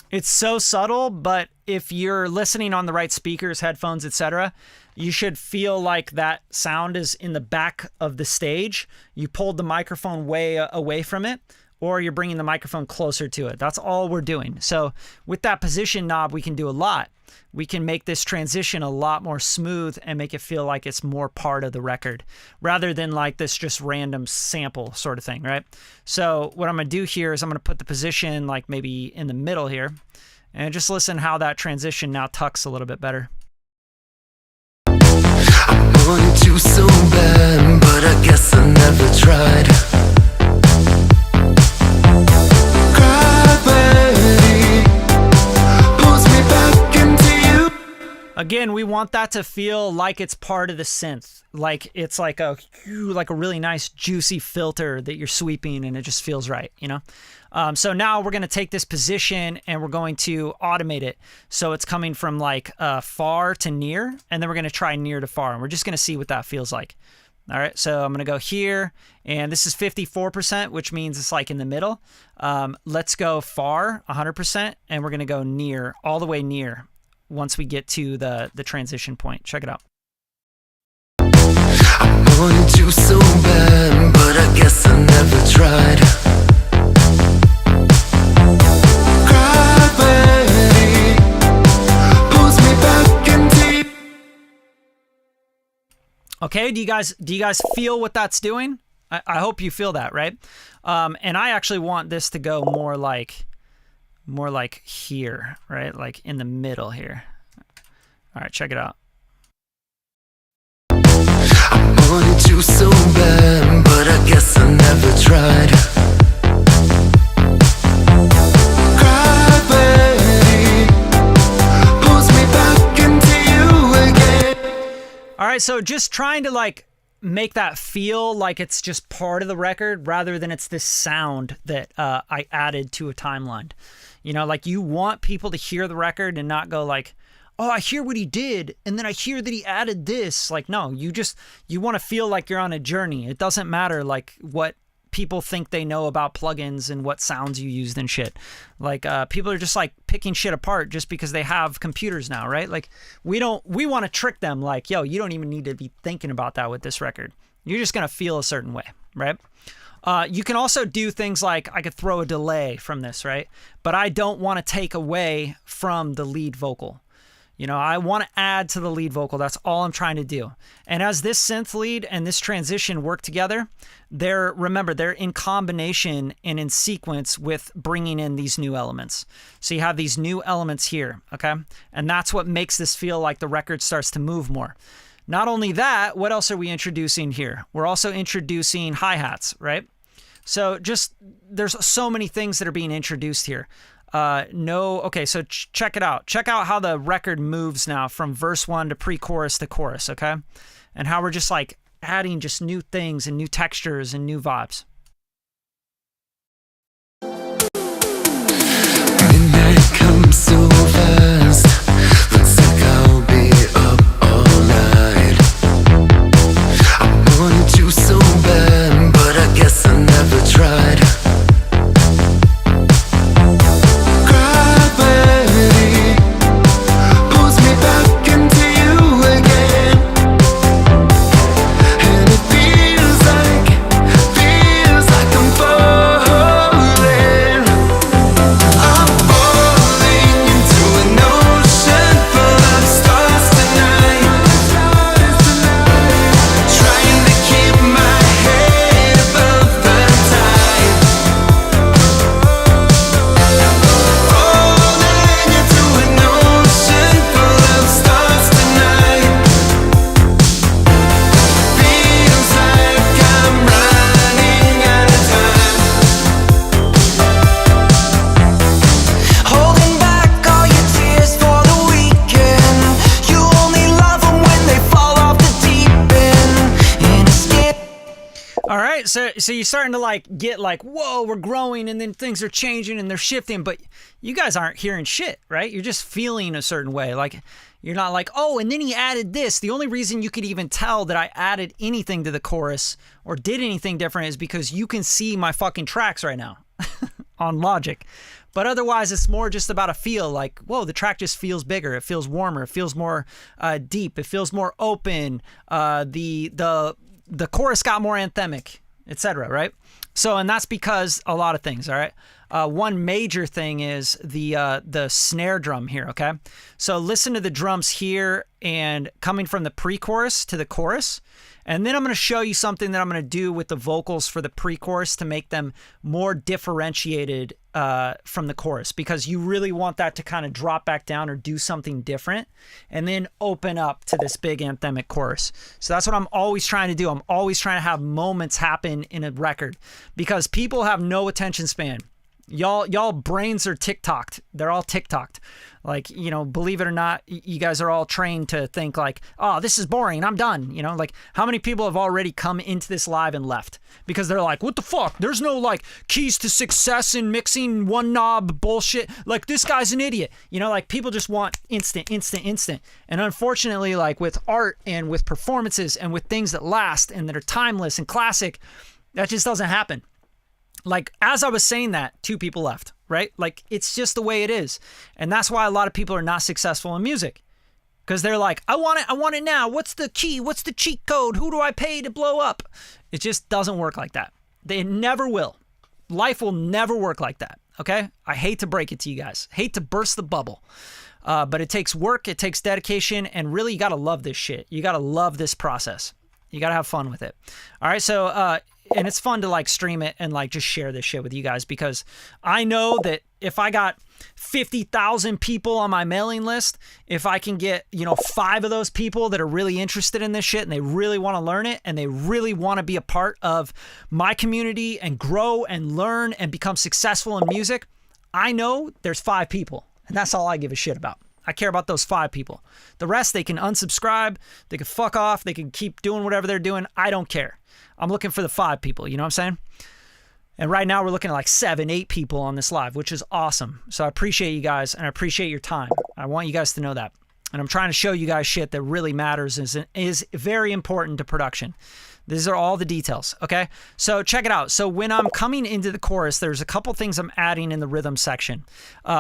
It's so subtle, but if you're listening on the right speakers, headphones, etc., you should feel like that sound is in the back of the stage. You pulled the microphone way away from it, or you're bringing the microphone closer to it. That's all we're doing. So with that position knob, we can do a lot. We can make this transition a lot more smooth and make it feel like it's more part of the record rather than like this just random sample sort of thing, right? So what I'm going to do here is I'm going to put the position like maybe in the middle here, and just listen how that transition now tucks a little bit better. I wanted you so bad, but I guess I never tried. Again, we want that to feel like it's part of the synth, like it's like a really nice juicy filter that you're sweeping, and it just feels right, you know? So now we're going to take this position and we're going to automate it. So it's coming from like far to near, and then we're going to try near to far, and we're just going to see what that feels like. All right, so I'm going to go here, and this is 54%, which means it's like in the middle. Let's go far, 100%, and we're going to go near, all the way near, once we get to the transition point. Check it out. I wanted you so bad, but I guess I never tried. Gravity pulls me back into you. Okay, do you guys feel what that's doing? I hope you feel that, right? And I actually want this to go more like here, right? Like in the middle here. All right, check it out. I wanted you so bad, but I guess I never tried. Gravity pulls me back into you again. All right, so just trying to like make that feel like it's just part of the record rather than it's this sound that I added to a timeline. You know, like you want people to hear the record and not go like, oh, I hear what he did, and then I hear that he added this. Like, no, you want to feel like you're on a journey. It doesn't matter like what people think they know about plugins and what sounds you used and shit. Like people are just like picking shit apart just because they have computers now, right? Like we want to trick them like, yo, you don't even need to be thinking about that with this record. You're just going to feel a certain way, right? You can also do things like I could throw a delay from this, right? But I don't want to take away from the lead vocal. You know, I want to add to the lead vocal. That's all I'm trying to do. And as this synth lead and this transition work together, remember, they're in combination and in sequence with bringing in these new elements. So you have these new elements here, okay? And that's what makes this feel like the record starts to move more. Not only that, what else are we introducing here? We're also introducing hi-hats, right? So just, there's so many things that are being introduced here. Okay, so check it out. Check out how the record moves now from verse 1 to pre-chorus to chorus, okay? And how we're just like adding just new things and new textures and new vibes. Midnight comes so fast. Looks like I'll be up all night. I wanted you so bad, but I guess I never tried. All right, so you're starting to like get like, whoa, we're growing, and then things are changing and they're shifting, but you guys aren't hearing shit, right? You're just feeling a certain way. Like, you're not like, oh, and then he added this. The only reason you could even tell that I added anything to the chorus or did anything different is because you can see my fucking tracks right now on Logic. But otherwise, it's more just about a feel, like, whoa, the track just feels bigger. It feels warmer. It feels more deep. It feels more open. The chorus got more anthemic, etc., right? So, and that's because a lot of things, all right? One major thing is the snare drum here, okay? So listen to the drums here and coming from the pre-chorus to the chorus. And then I'm going to show you something that I'm going to do with the vocals for the pre-chorus to make them more differentiated from the chorus, because you really want that to kind of drop back down or do something different and then open up to this big anthemic chorus. So that's what I'm always trying to do. I'm always trying to have moments happen in a record because people have no attention span. Y'all brains are TikToked. They're all TikToked. Like, you know, believe it or not, you guys are all trained to think like, oh, this is boring, I'm done. You know, like, how many people have already come into this live and left because they're like, what the fuck? There's no like keys to success in mixing one knob bullshit. Like, this guy's an idiot. You know, like, people just want instant. And unfortunately, like with art and with performances and with things that last and that are timeless and classic, that just doesn't happen. Like, as I was saying that, 2 people left, right? Like, it's just the way it is. And that's why a lot of people are not successful in music. Because they're like, I want it now. What's the key? What's the cheat code? Who do I pay to blow up? It just doesn't work like that. It never will. Life will never work like that, okay? I hate to break it to you guys. Hate to burst the bubble. But it takes work, it takes dedication, and really you got to love this shit. You got to love this process. You got to have fun with it. All right, so... and it's fun to like stream it and like just share this shit with you guys, because I know that if I got 50,000 people on my mailing list, if I can get, you know, 5 of those people that are really interested in this shit and they really want to learn it and they really want to be a part of my community and grow and learn and become successful in music, I know there's 5 people, and that's all I give a shit about. I care about those 5 people. The rest, they can unsubscribe, they can fuck off, they can keep doing whatever they're doing. I don't care. I'm looking for the 5 people, you know what I'm saying? And right now we're looking at like 7, 8 people on this live, which is awesome. So I appreciate you guys and I appreciate your time. I want you guys to know that. And I'm trying to show you guys shit that really matters, is very important to production. These are all the details, okay? So check it out. So when I'm coming into the chorus, there's a couple things I'm adding in the rhythm section.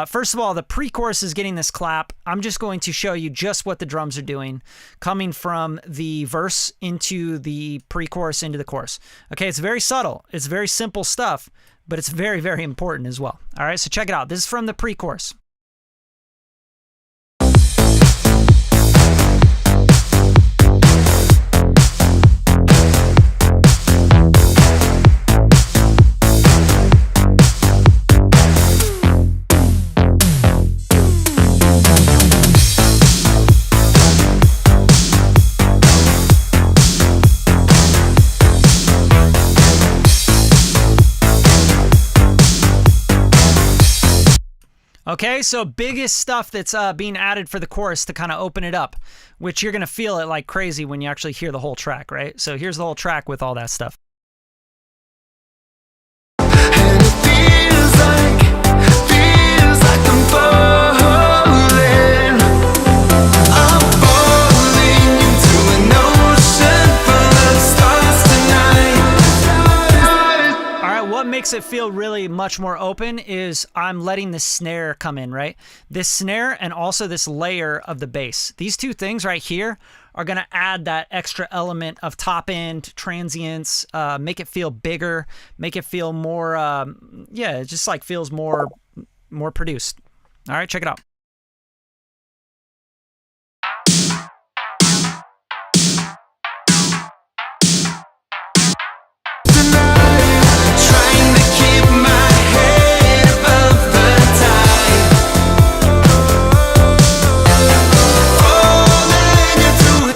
First of all, the pre-chorus is getting this clap. I'm just going to show you just what the drums are doing, coming from the verse into the pre-chorus into the chorus. Okay, it's very subtle. It's very simple stuff, but it's very, very important as well. All right, so check it out. This is from the pre-chorus. Okay, so biggest stuff that's being added for the chorus to kind of open it up, which you're going to feel it like crazy when you actually hear the whole track, right? So here's the whole track with all that stuff. And it feels like I'm falling. I'm falling into an ocean full of stars tonight. All right, what makes it feel really much more open is I'm letting the snare come in, right? This snare and also this layer of the bass. These 2 things right here are going to add that extra element of top end transients, make it feel bigger, make it feel more, yeah, it just like feels more produced. All right, check it out. Trying to keep my head above the tide. Falling into it.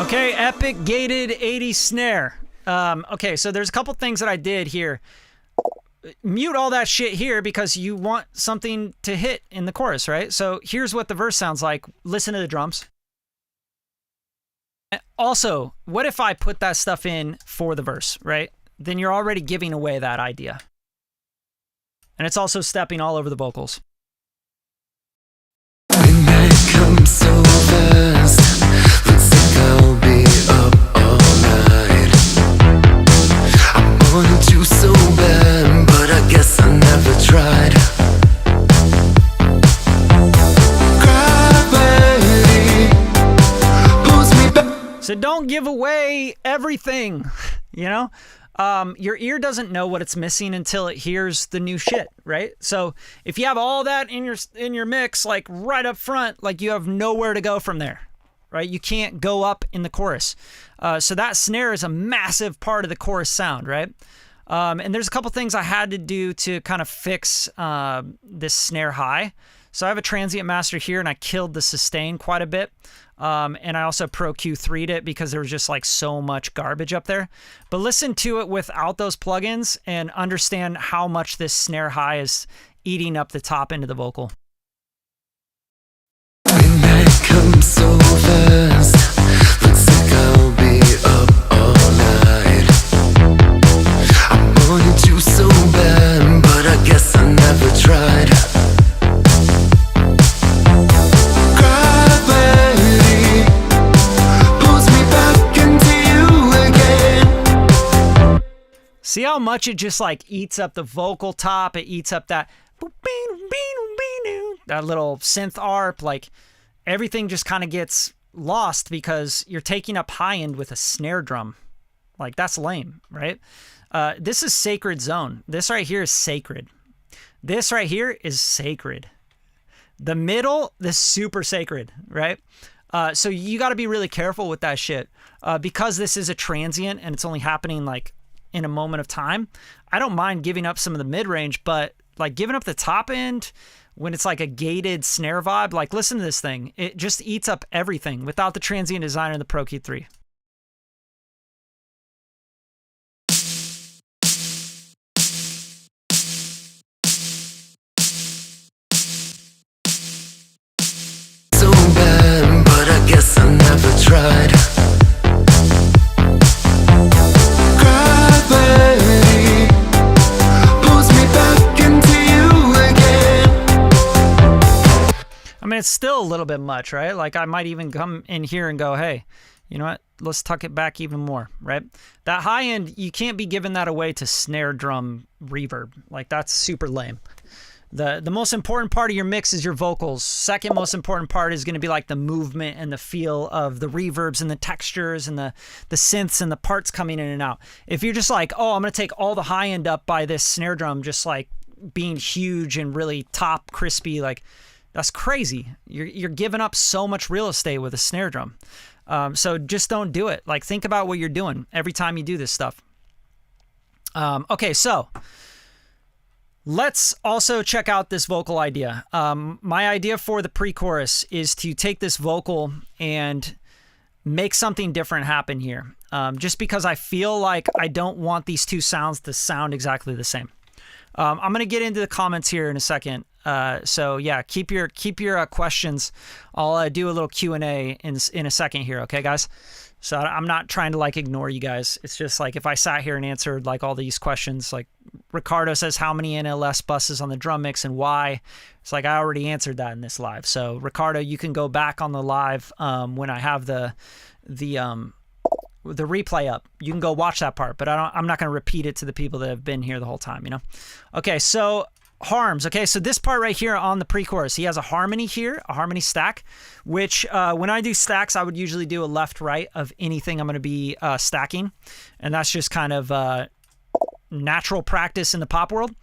Okay, epic gated 80 snare. Okay, so there's a couple things that I did here. Mute all that shit here because you want something to hit in the chorus, right? So here's what the verse sounds like. Listen to the drums. Also, what if I put that stuff in for the verse, right? then you're already giving away that idea. And it's also stepping all over the vocals. When night comes so fast, looks like I'll be up all night. I wanted you so bad, but I guess I never tried. Gravity pulls me back. So don't give away everything, you know? Your ear doesn't know what it's missing until it hears the new shit, right? So if you have all that in your mix, like right up front, like you have nowhere to go from there, right? You can't go up in the chorus. So that snare is a massive part of the chorus sound, right? And there's a couple things I had to do to kind of fix this snare high. So I have a transient master here, and I killed the sustain quite a bit. And I also Pro Q3'd it because there was just like so much garbage up there. But listen to it without those plugins and understand how much this snare high is eating up the top end of the vocal. When night comes so fast, looks like I'll be up all night. I wanted you so bad, but I guess I never tried. Gravity pulls me back into you again. See how much it just like eats up the vocal top? It eats up that little synth arp. Like everything just kind of gets lost because you're taking up high end with a snare drum. Like that's lame, right? This is sacred zone. This right here is sacred. This right here is sacred. The middle, this super sacred, right? So you got to be really careful with that shit because this is a transient and it's only happening like in a moment of time. I don't mind giving up some of the mid-range, but like giving up the top end when it's like a gated snare vibe, like listen to this thing. It just eats up everything without the transient designer and the Pro Key 3. So bad, but I guess I never tried. Gravity pulls me back into you again. I mean, it's still a little bit much, right? Like I might even come in here and go, hey, you know what? Let's tuck it back even more, right? That high end, you can't be giving that away to snare drum reverb. Like that's super lame. The most important part of your mix is your vocals. Second most important part is going to be like the movement and the feel of the reverbs and the textures and the synths and the parts coming in and out. If you're just like, oh, I'm going to take all the high end up by this snare drum, just like being huge and really top crispy, like that's crazy. You're giving up so much real estate with a snare drum. So just don't do it. Like think about what you're doing every time you do this stuff. Okay, so let's also check out this vocal idea. My idea for the pre-chorus is to take this vocal and make something different happen here. Just because I feel like I don't want these two sounds to sound exactly the same. I'm going to get into the comments here in a second. So yeah, keep your questions. I'll do a little Q&A in a second here. Okay, guys? So I'm not trying to like ignore you guys. It's just like if I sat here and answered like all these questions, like Ricardo says how many NLS buses on the drum mix and why. It's like I already answered that in this live. So Ricardo, you can go back on the live when I have the replay up. You can go watch that part, but I'm not going to repeat it to the people that have been here the whole time, you know? Okay, so harms. Okay, so this part right here on the pre-chorus, he has a harmony here, a harmony stack, which when I do stacks, I would usually do a left-right of anything I'm going to be stacking. And that's just kind of natural practice in the pop world.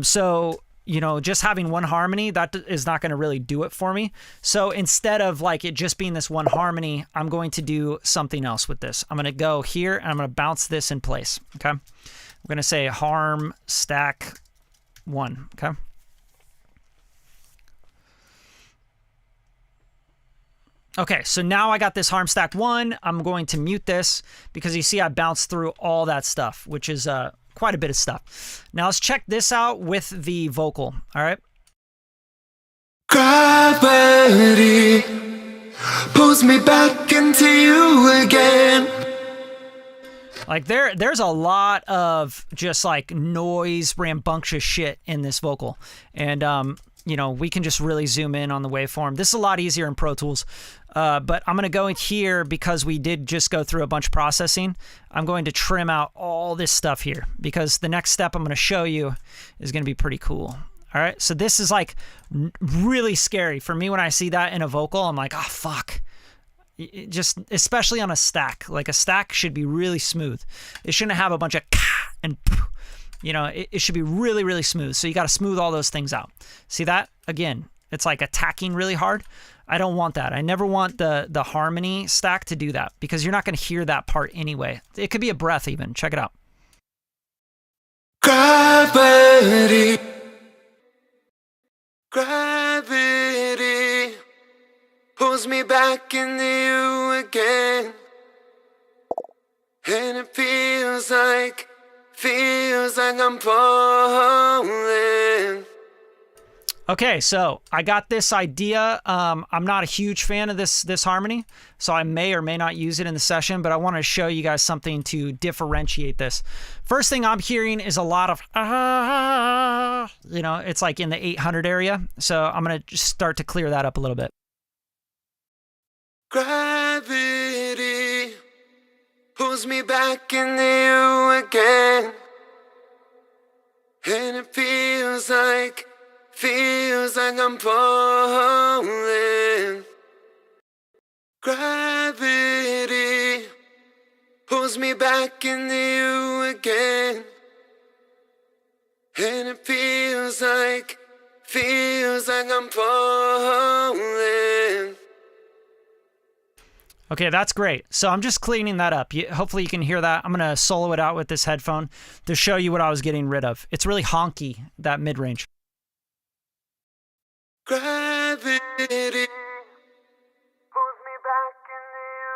So, you know, just having one harmony, that is not going to really do it for me. So instead of like it just being this one harmony, I'm going to do something else with this. I'm going to go here and I'm going to bounce this in place. Okay. I'm going to say harm stack 1. Okay. Okay, so now I got this harm stack 1. I'm going to mute this because you see I bounced through all that stuff, which is quite a bit of stuff. Now let's check this out with the vocal. All right. Gravity pulls me back into you again. Like there's a lot of just like noise, rambunctious shit in this vocal. And, you know, we can just really zoom in on the waveform. This is a lot easier in Pro Tools. But I'm going to go in here because we did just go through a bunch of processing. I'm going to trim out all this stuff here because the next step I'm going to show you is going to be pretty cool. All right. So this is like really scary for me when I see that in a vocal. I'm like, oh, fuck. Just especially on a stack. Like a stack should be really smooth. It shouldn't have a bunch of and, you know, it should be really, really smooth. So you got to smooth all those things out. See that? Again, it's like attacking really hard. I don't want that. I never want the harmony stack to do that because you're not going to hear that part anyway. It could be a breath even. Check it out. Gravity, gravity pulls me back into you again, and it feels like I'm falling. Okay, so I got this idea. I'm not a huge fan of this harmony, so I may or may not use it in the session, but I want to show you guys something to differentiate this. First thing I'm hearing is a lot of, you know, it's like in the 800 area. So I'm going to just start to clear that up a little bit. Gravity pulls me back into you again, and it feels like I'm falling. Gravity pulls me back into you again, and it feels like I'm falling. Okay, that's great. So I'm just cleaning that up. Hopefully you can hear that. I'm going to solo it out with this headphone to show you what I was getting rid of. It's really honky, that mid-range. Gravity pulls me back into you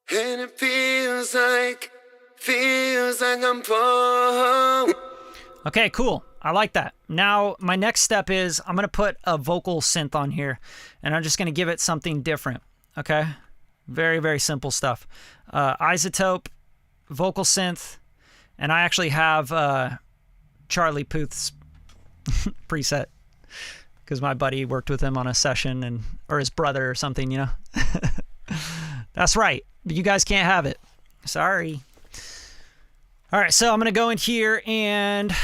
again, and it feels like I'm falling. Okay, cool. I like that. Now, my next step is I'm going to put a vocal synth on here, and I'm just going to give it something different, okay? Very, very simple stuff. Isotope, vocal synth, and I actually have Charlie Puth's preset because my buddy worked with him on a session, or his brother or something, you know? That's right. But you guys can't have it. Sorry. All right, so I'm going to go in here and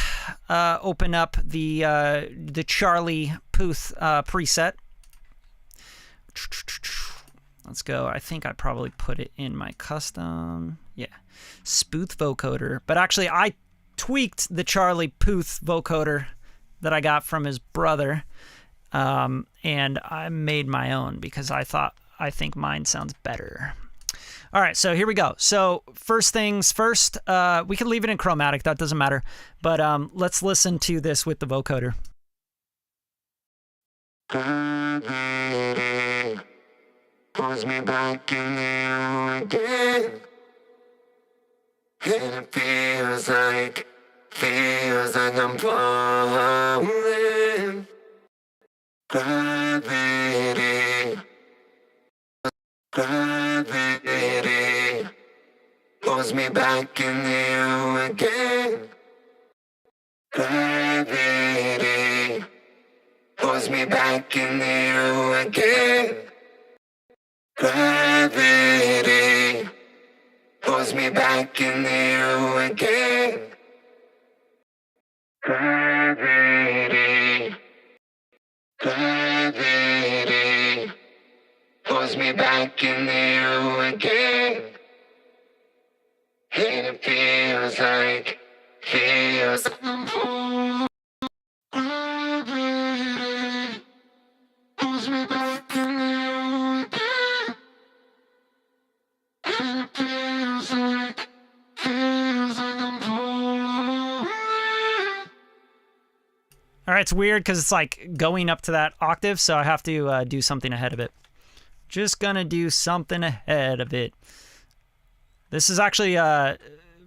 open up the Charlie Puth preset. Let's go. I think I probably put it in my custom. Yeah. Spooth vocoder. But actually, I tweaked the Charlie Puth vocoder that I got from his brother. And I made my own because I think mine sounds better. All right, so here we go. So first things first, we can leave it in chromatic. That doesn't matter. But let's listen to this with the vocoder. Gravity pulls me back in you again, and it feels like I'm falling. Gravity pulls me back into you again. Gravity pulls me back into you again. Gravity pulls me back into you again. Gravity pulls me back into you again, and it feels like gravity pulls me back into you again, and it feels like I'm falling. All right, it's weird because it's like going up to that octave, so I have to do something ahead of it. Just gonna do something ahead of it. This is actually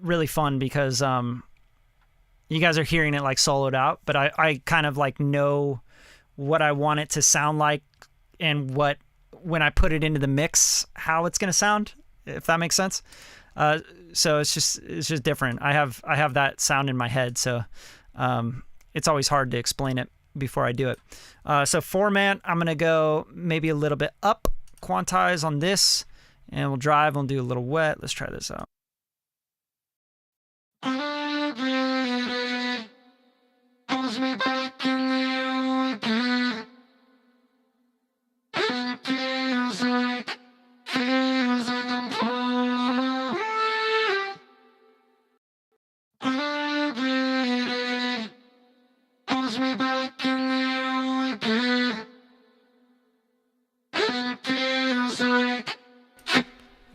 really fun because you guys are hearing it like soloed out, but I kind of like know what I want it to sound like and when I put it into the mix, how it's gonna sound. if that makes sense. So it's just different. I have that sound in my head, so it's always hard to explain it before I do it. So format, I'm gonna go maybe a little bit up, quantize on this, and we'll drive. We'll do a little wet. Let's try this out.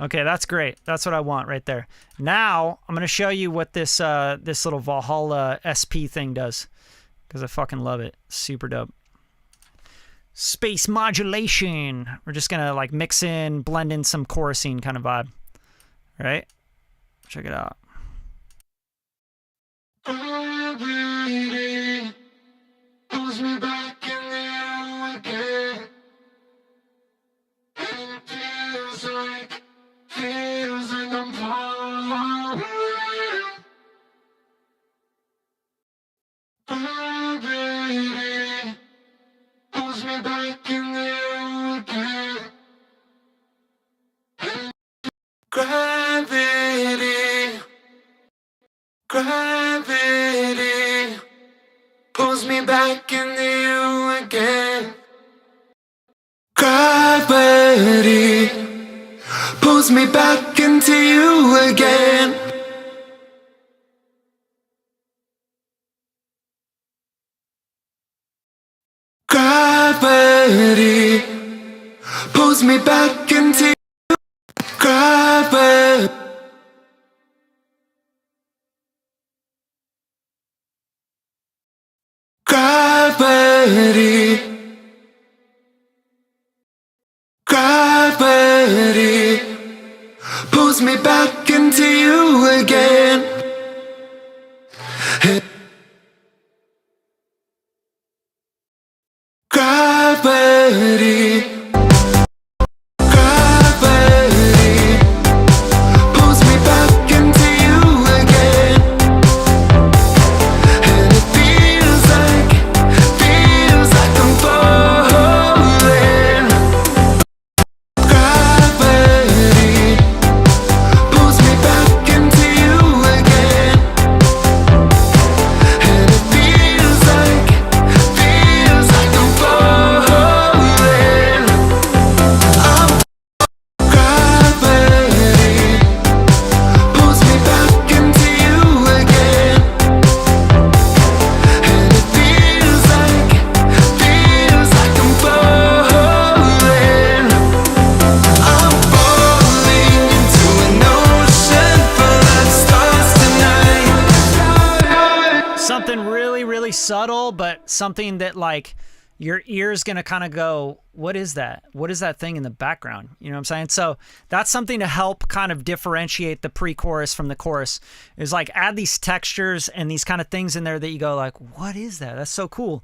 Okay, that's great. That's what I want right there. Now I'm gonna show you what this this little Valhalla SP thing does, because I fucking love it. Super dope. Space modulation. We're just gonna like mix in, blend in some chorusing kind of vibe. All right? Check it out. Gravity, gravity pulls me back into you again. Gravity pulls me back into you again. Gravity pulls me back into gravity. Gravity, gravity pulls me back into you again. Gravity, gravity pulls me back into you again. And it feels like I'm falling. Gravity pulls me back into you again. And it feels like I'm falling. Gravity pulls me back into you again. And it feels like I'm falling. I'm falling into an ocean full of stars tonight. Something really, really subtle, but something that like your ear's gonna kind of go, what is that? What is that thing in the background? You know what I'm saying? So that's something to help kind of differentiate the pre-chorus from the chorus, is like add these textures and these kind of things in there that you go like, what is that? That's so cool.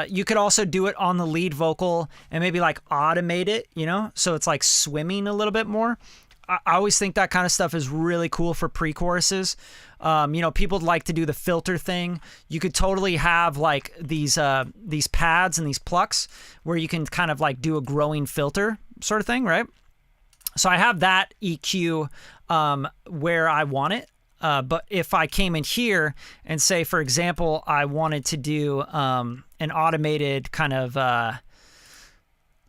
You could also do it on the lead vocal and maybe like automate it, you know? So it's like swimming a little bit more. I always think that kind of stuff is really cool for pre-choruses. You know, people like to do the filter thing. You could totally have like these pads and these plucks where you can kind of like do a growing filter sort of thing, right? So I have that EQ where I want it. But if I came in here and say, for example, I wanted to do an automated kind of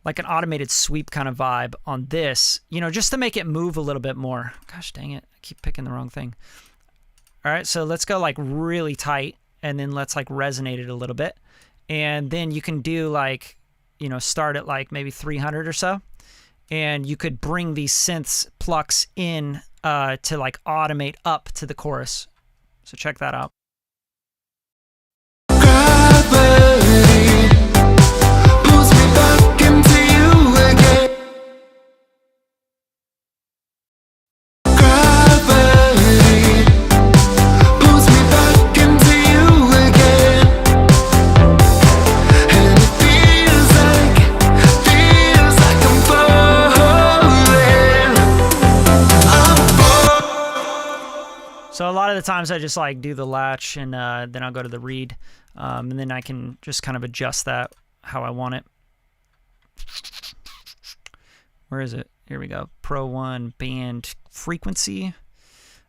like an automated sweep kind of vibe on this, you know, just to make it move a little bit more. Gosh dang it, I keep picking the wrong thing. All right, so let's go like really tight, and then let's like resonate it a little bit. And then you can do like, you know, start at like maybe 300 or so. And you could bring these synths plucks in to like automate up to the chorus. So check that out. Gravity pulls me back into you again. Gravity pulls me back into you again. And it feels like I'm falling. lot of the times I just like do the latch and then I'll go to the read, and then I can just kind of adjust that how I want it. Where is it? Here we go. Pro 1 band frequency.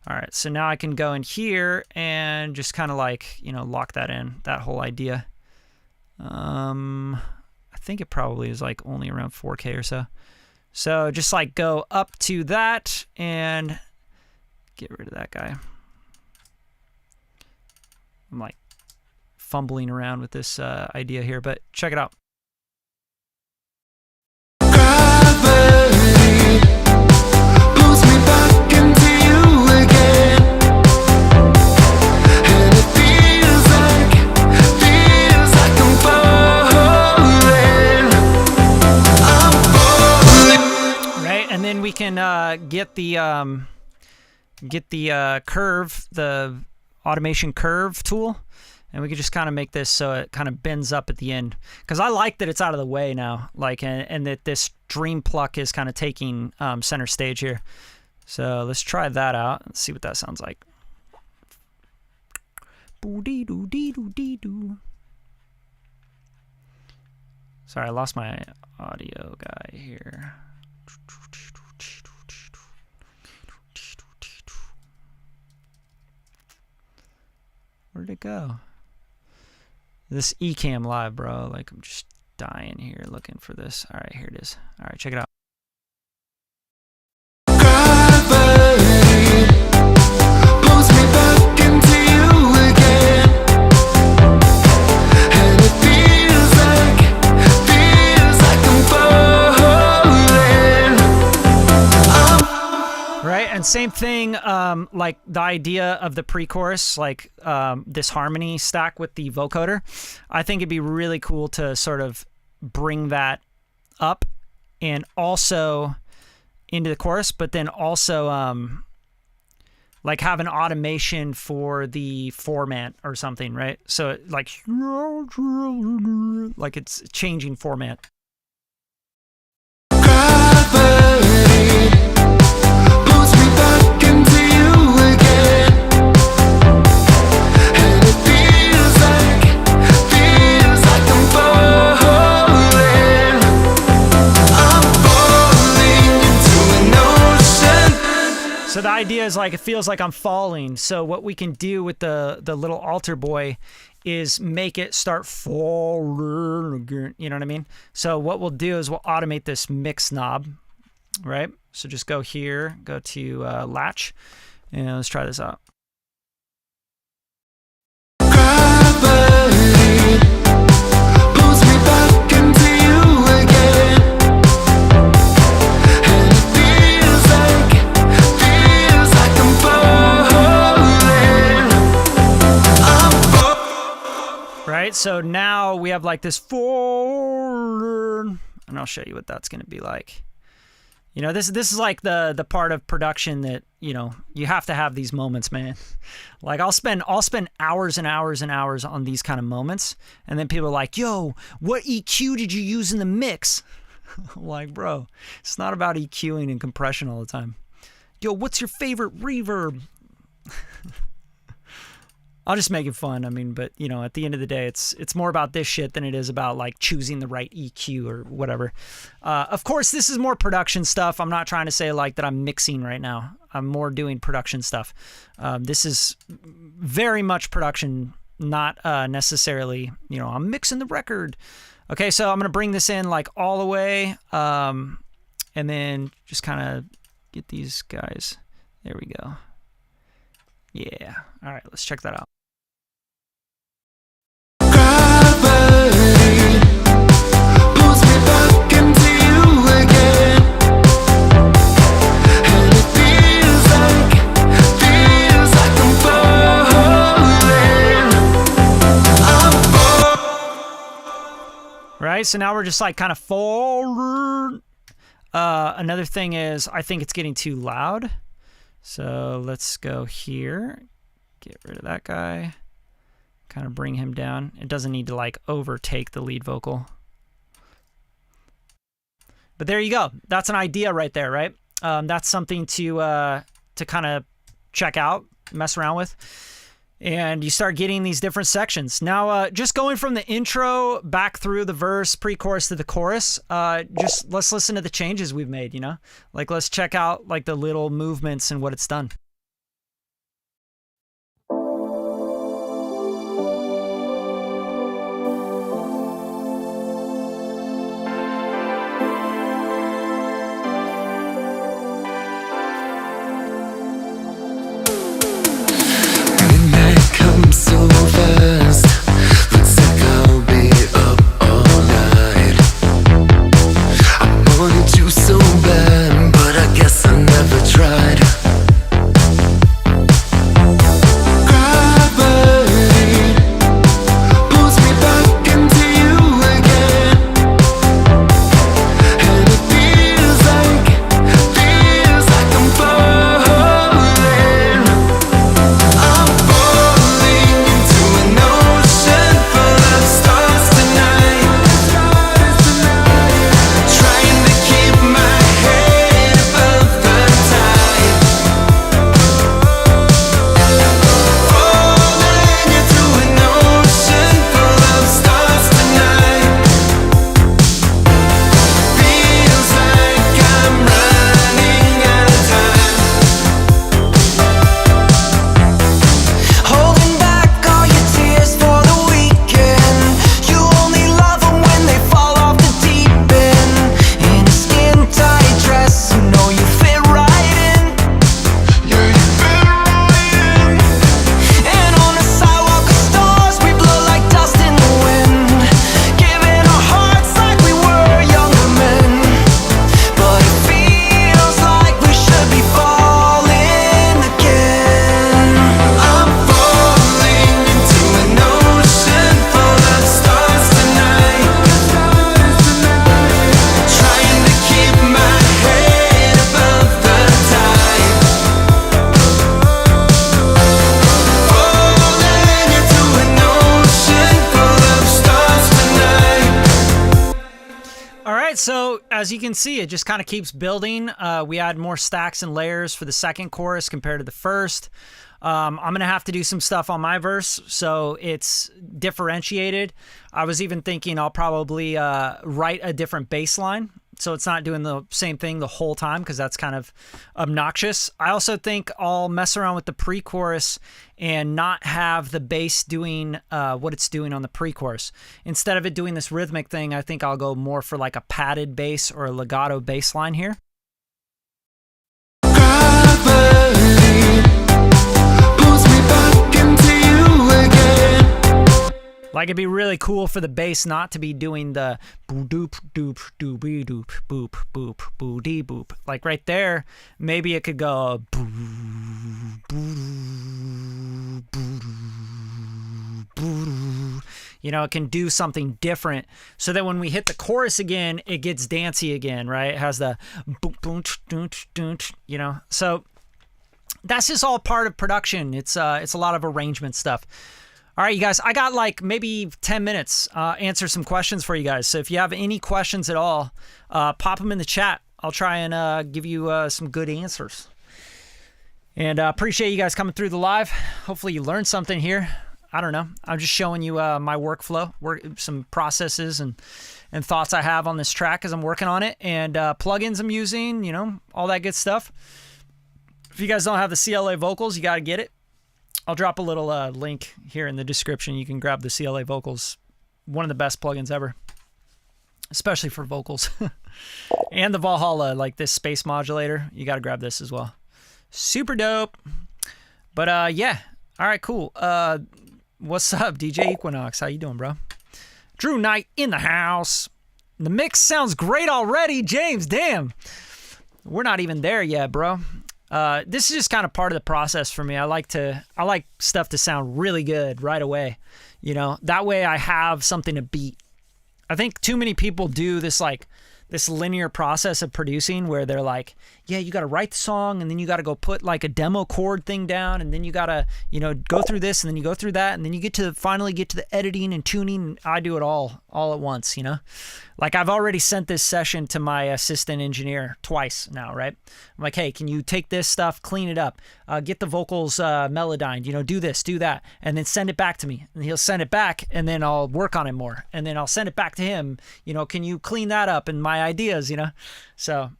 All right, so now I can go in here and just kind of like, you know, lock that in, that whole idea. I think it probably is like only around 4K or so. So just like go up to that and get rid of that guy. I'm like fumbling around with this idea here, but check it out. We can get the curve, the automation curve tool, and we can just kind of make this so it kind of bends up at the end. Because I like that it's out of the way now, like, and that this dream pluck is kind of taking center stage here. So let's try that out. Let's see what that sounds like. Sorry, I lost my audio guy here. Where'd it go? This Ecamm Live, bro. Like, I'm just dying here looking for this. All right, here it is. All right, check it out. And same thing, like the idea of the pre-chorus, like this harmony stack with the vocoder. I think it'd be really cool to sort of bring that up and also into the chorus, but then also like have an automation for the format or something, right? So like it's changing format. So the idea is like it feels like I'm falling. So what we can do with the little altar boy is make it start falling again. You know what I mean? So what we'll do is we'll automate this mix knob, right? So just go here, go to latch, and let's try this out. Right, so now we have like this forward, and I'll show you what that's going to be like. You know, this is like the part of production that, you know, you have to have these moments, man. Like I'll spend hours and hours and hours on these kind of moments, and then people are like, "Yo, what EQ did you use in the mix?" I'm like, bro, it's not about EQing and compression all the time. Yo, what's your favorite reverb? I'll just make it fun. I mean, but you know, at the end of the day, it's more about this shit than it is about like choosing the right EQ or whatever. Of course, this is more production stuff. I'm not trying to say like that I'm mixing right now. I'm more doing production stuff. This is very much production, not necessarily, you know, I'm mixing the record. Okay, so I'm going to bring this in like all the way, and then just kind of get these guys. There we go. Yeah. All right, let's check that out. Right, so now we're just like kind of forward. Another thing is I think it's getting too loud. So let's go here, get rid of that guy, kind of bring him down. It doesn't need to like overtake the lead vocal. But there you go. That's an idea right there, right? That's something to kind of check out. mess around with. And you start getting these different sections. Now, just going from the intro back through the verse, pre-chorus to the chorus, just let's listen to the changes we've made, you know? Like, let's check out, like, the little movements and what it's done. So fast, looks like I'll be up all night. I wanted you so bad, but I guess I never tried. Gravity pulls me back into you again, and it feels like I'm falling. I'm falling into an ocean full of stars tonight, trying to keep my head above the tide. Falling into an ocean full of stars tonight. Feels like I'm running out of time. Holding back all your tears for the weekend. You only love them when they fall off the deep end. In a skin-tight dress, you know you fit right in. Yeah, you fit right in. And on the sidewalk of stars, we blow like dust in the wind, giving our hearts like we were younger men. But it feels like we should be falling again. I'm falling into an ocean full of stars tonight, trying to keep my head above the tide. Falling into an ocean full of stars tonight. All right, so as you can see, it just kind of keeps building. We add more stacks and layers for the second chorus compared to the first. I'm going to have to do some stuff on my verse, so it's differentiated. I was even thinking I'll probably write a different bass line, so it's not doing the same thing the whole time, because that's kind of obnoxious. I also think I'll mess around with the pre-chorus and not have the bass doing what it's doing on the pre-chorus. Instead of it doing this rhythmic thing, I think I'll go more for like a padded bass or a legato bass line here. Gravity pulls me back into you again. Like, it'd be really cool for the bass not to be doing the boo doop doop doobie doop boop boop boo dee boop. Like right there, maybe it could go boo boo boo boo. You know, it can do something different so that when we hit the chorus again, it gets dancey again, right? It has the boom boom doom doom, you know. So that's just all part of production. It's a lot of arrangement stuff. All right, you guys, I got like maybe 10 minutes, answer some questions for you guys. So if you have any questions at all, pop them in the chat. I'll try and give you some good answers. And appreciate you guys coming through the live. Hopefully you learned something here. I don't know. I'm just showing you my workflow, some processes and thoughts I have on this track as I'm working on it, and plugins I'm using, you know, all that good stuff. If you guys don't have the CLA vocals, you got to get it. I'll drop a little link here in the description. You can grab the CLA vocals. One of the best plugins ever, especially for vocals. And the Valhalla, like this space modulator. You got to grab this as well. Super dope. But yeah. All right, cool. What's up, DJ Equinox? How you doing, bro? Drew Knight in the house. The mix sounds great already, James. Damn. We're not even there yet, bro. This is just kind of part of the process for me. I like stuff to sound really good right away. You know, that way I have something to beat. I think too many people do this this linear process of producing where they're like, yeah, you got to write the song and then you got to go put like a demo chord thing down and then you got to, go through this and then you go through that and then you finally get to the editing and tuning. I do it all at once, Like I've already sent this session to my assistant engineer twice now, right? I'm like, hey, can you take this stuff, clean it up, get the vocals melodined, do this, do that, and then send it back to me. And he'll send it back and then I'll work on it more. And then I'll send it back to him, can you clean that up and my ideas, So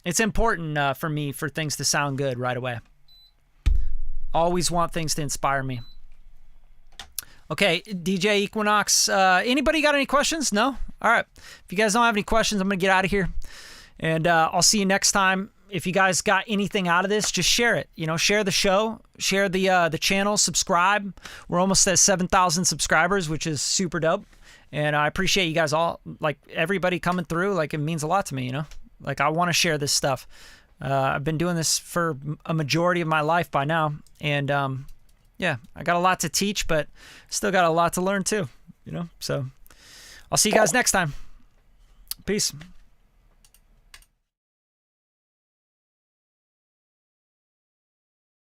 it's important for me for things to sound good right away. Always want things to inspire me. Okay, DJ Equinox, anybody got any questions? No? All right. If you guys don't have any questions, I'm going to get out of here. And I'll see you next time. If you guys got anything out of this, just share it. Share the show, share the channel, subscribe. We're almost at 7,000 subscribers, which is super dope. And I appreciate you guys all, like everybody coming through. Like it means a lot to me, Like I want to share this stuff. I've been doing this for a majority of my life by now. And yeah, I got a lot to teach, but still got a lot to learn too, So I'll see you guys next time. Peace.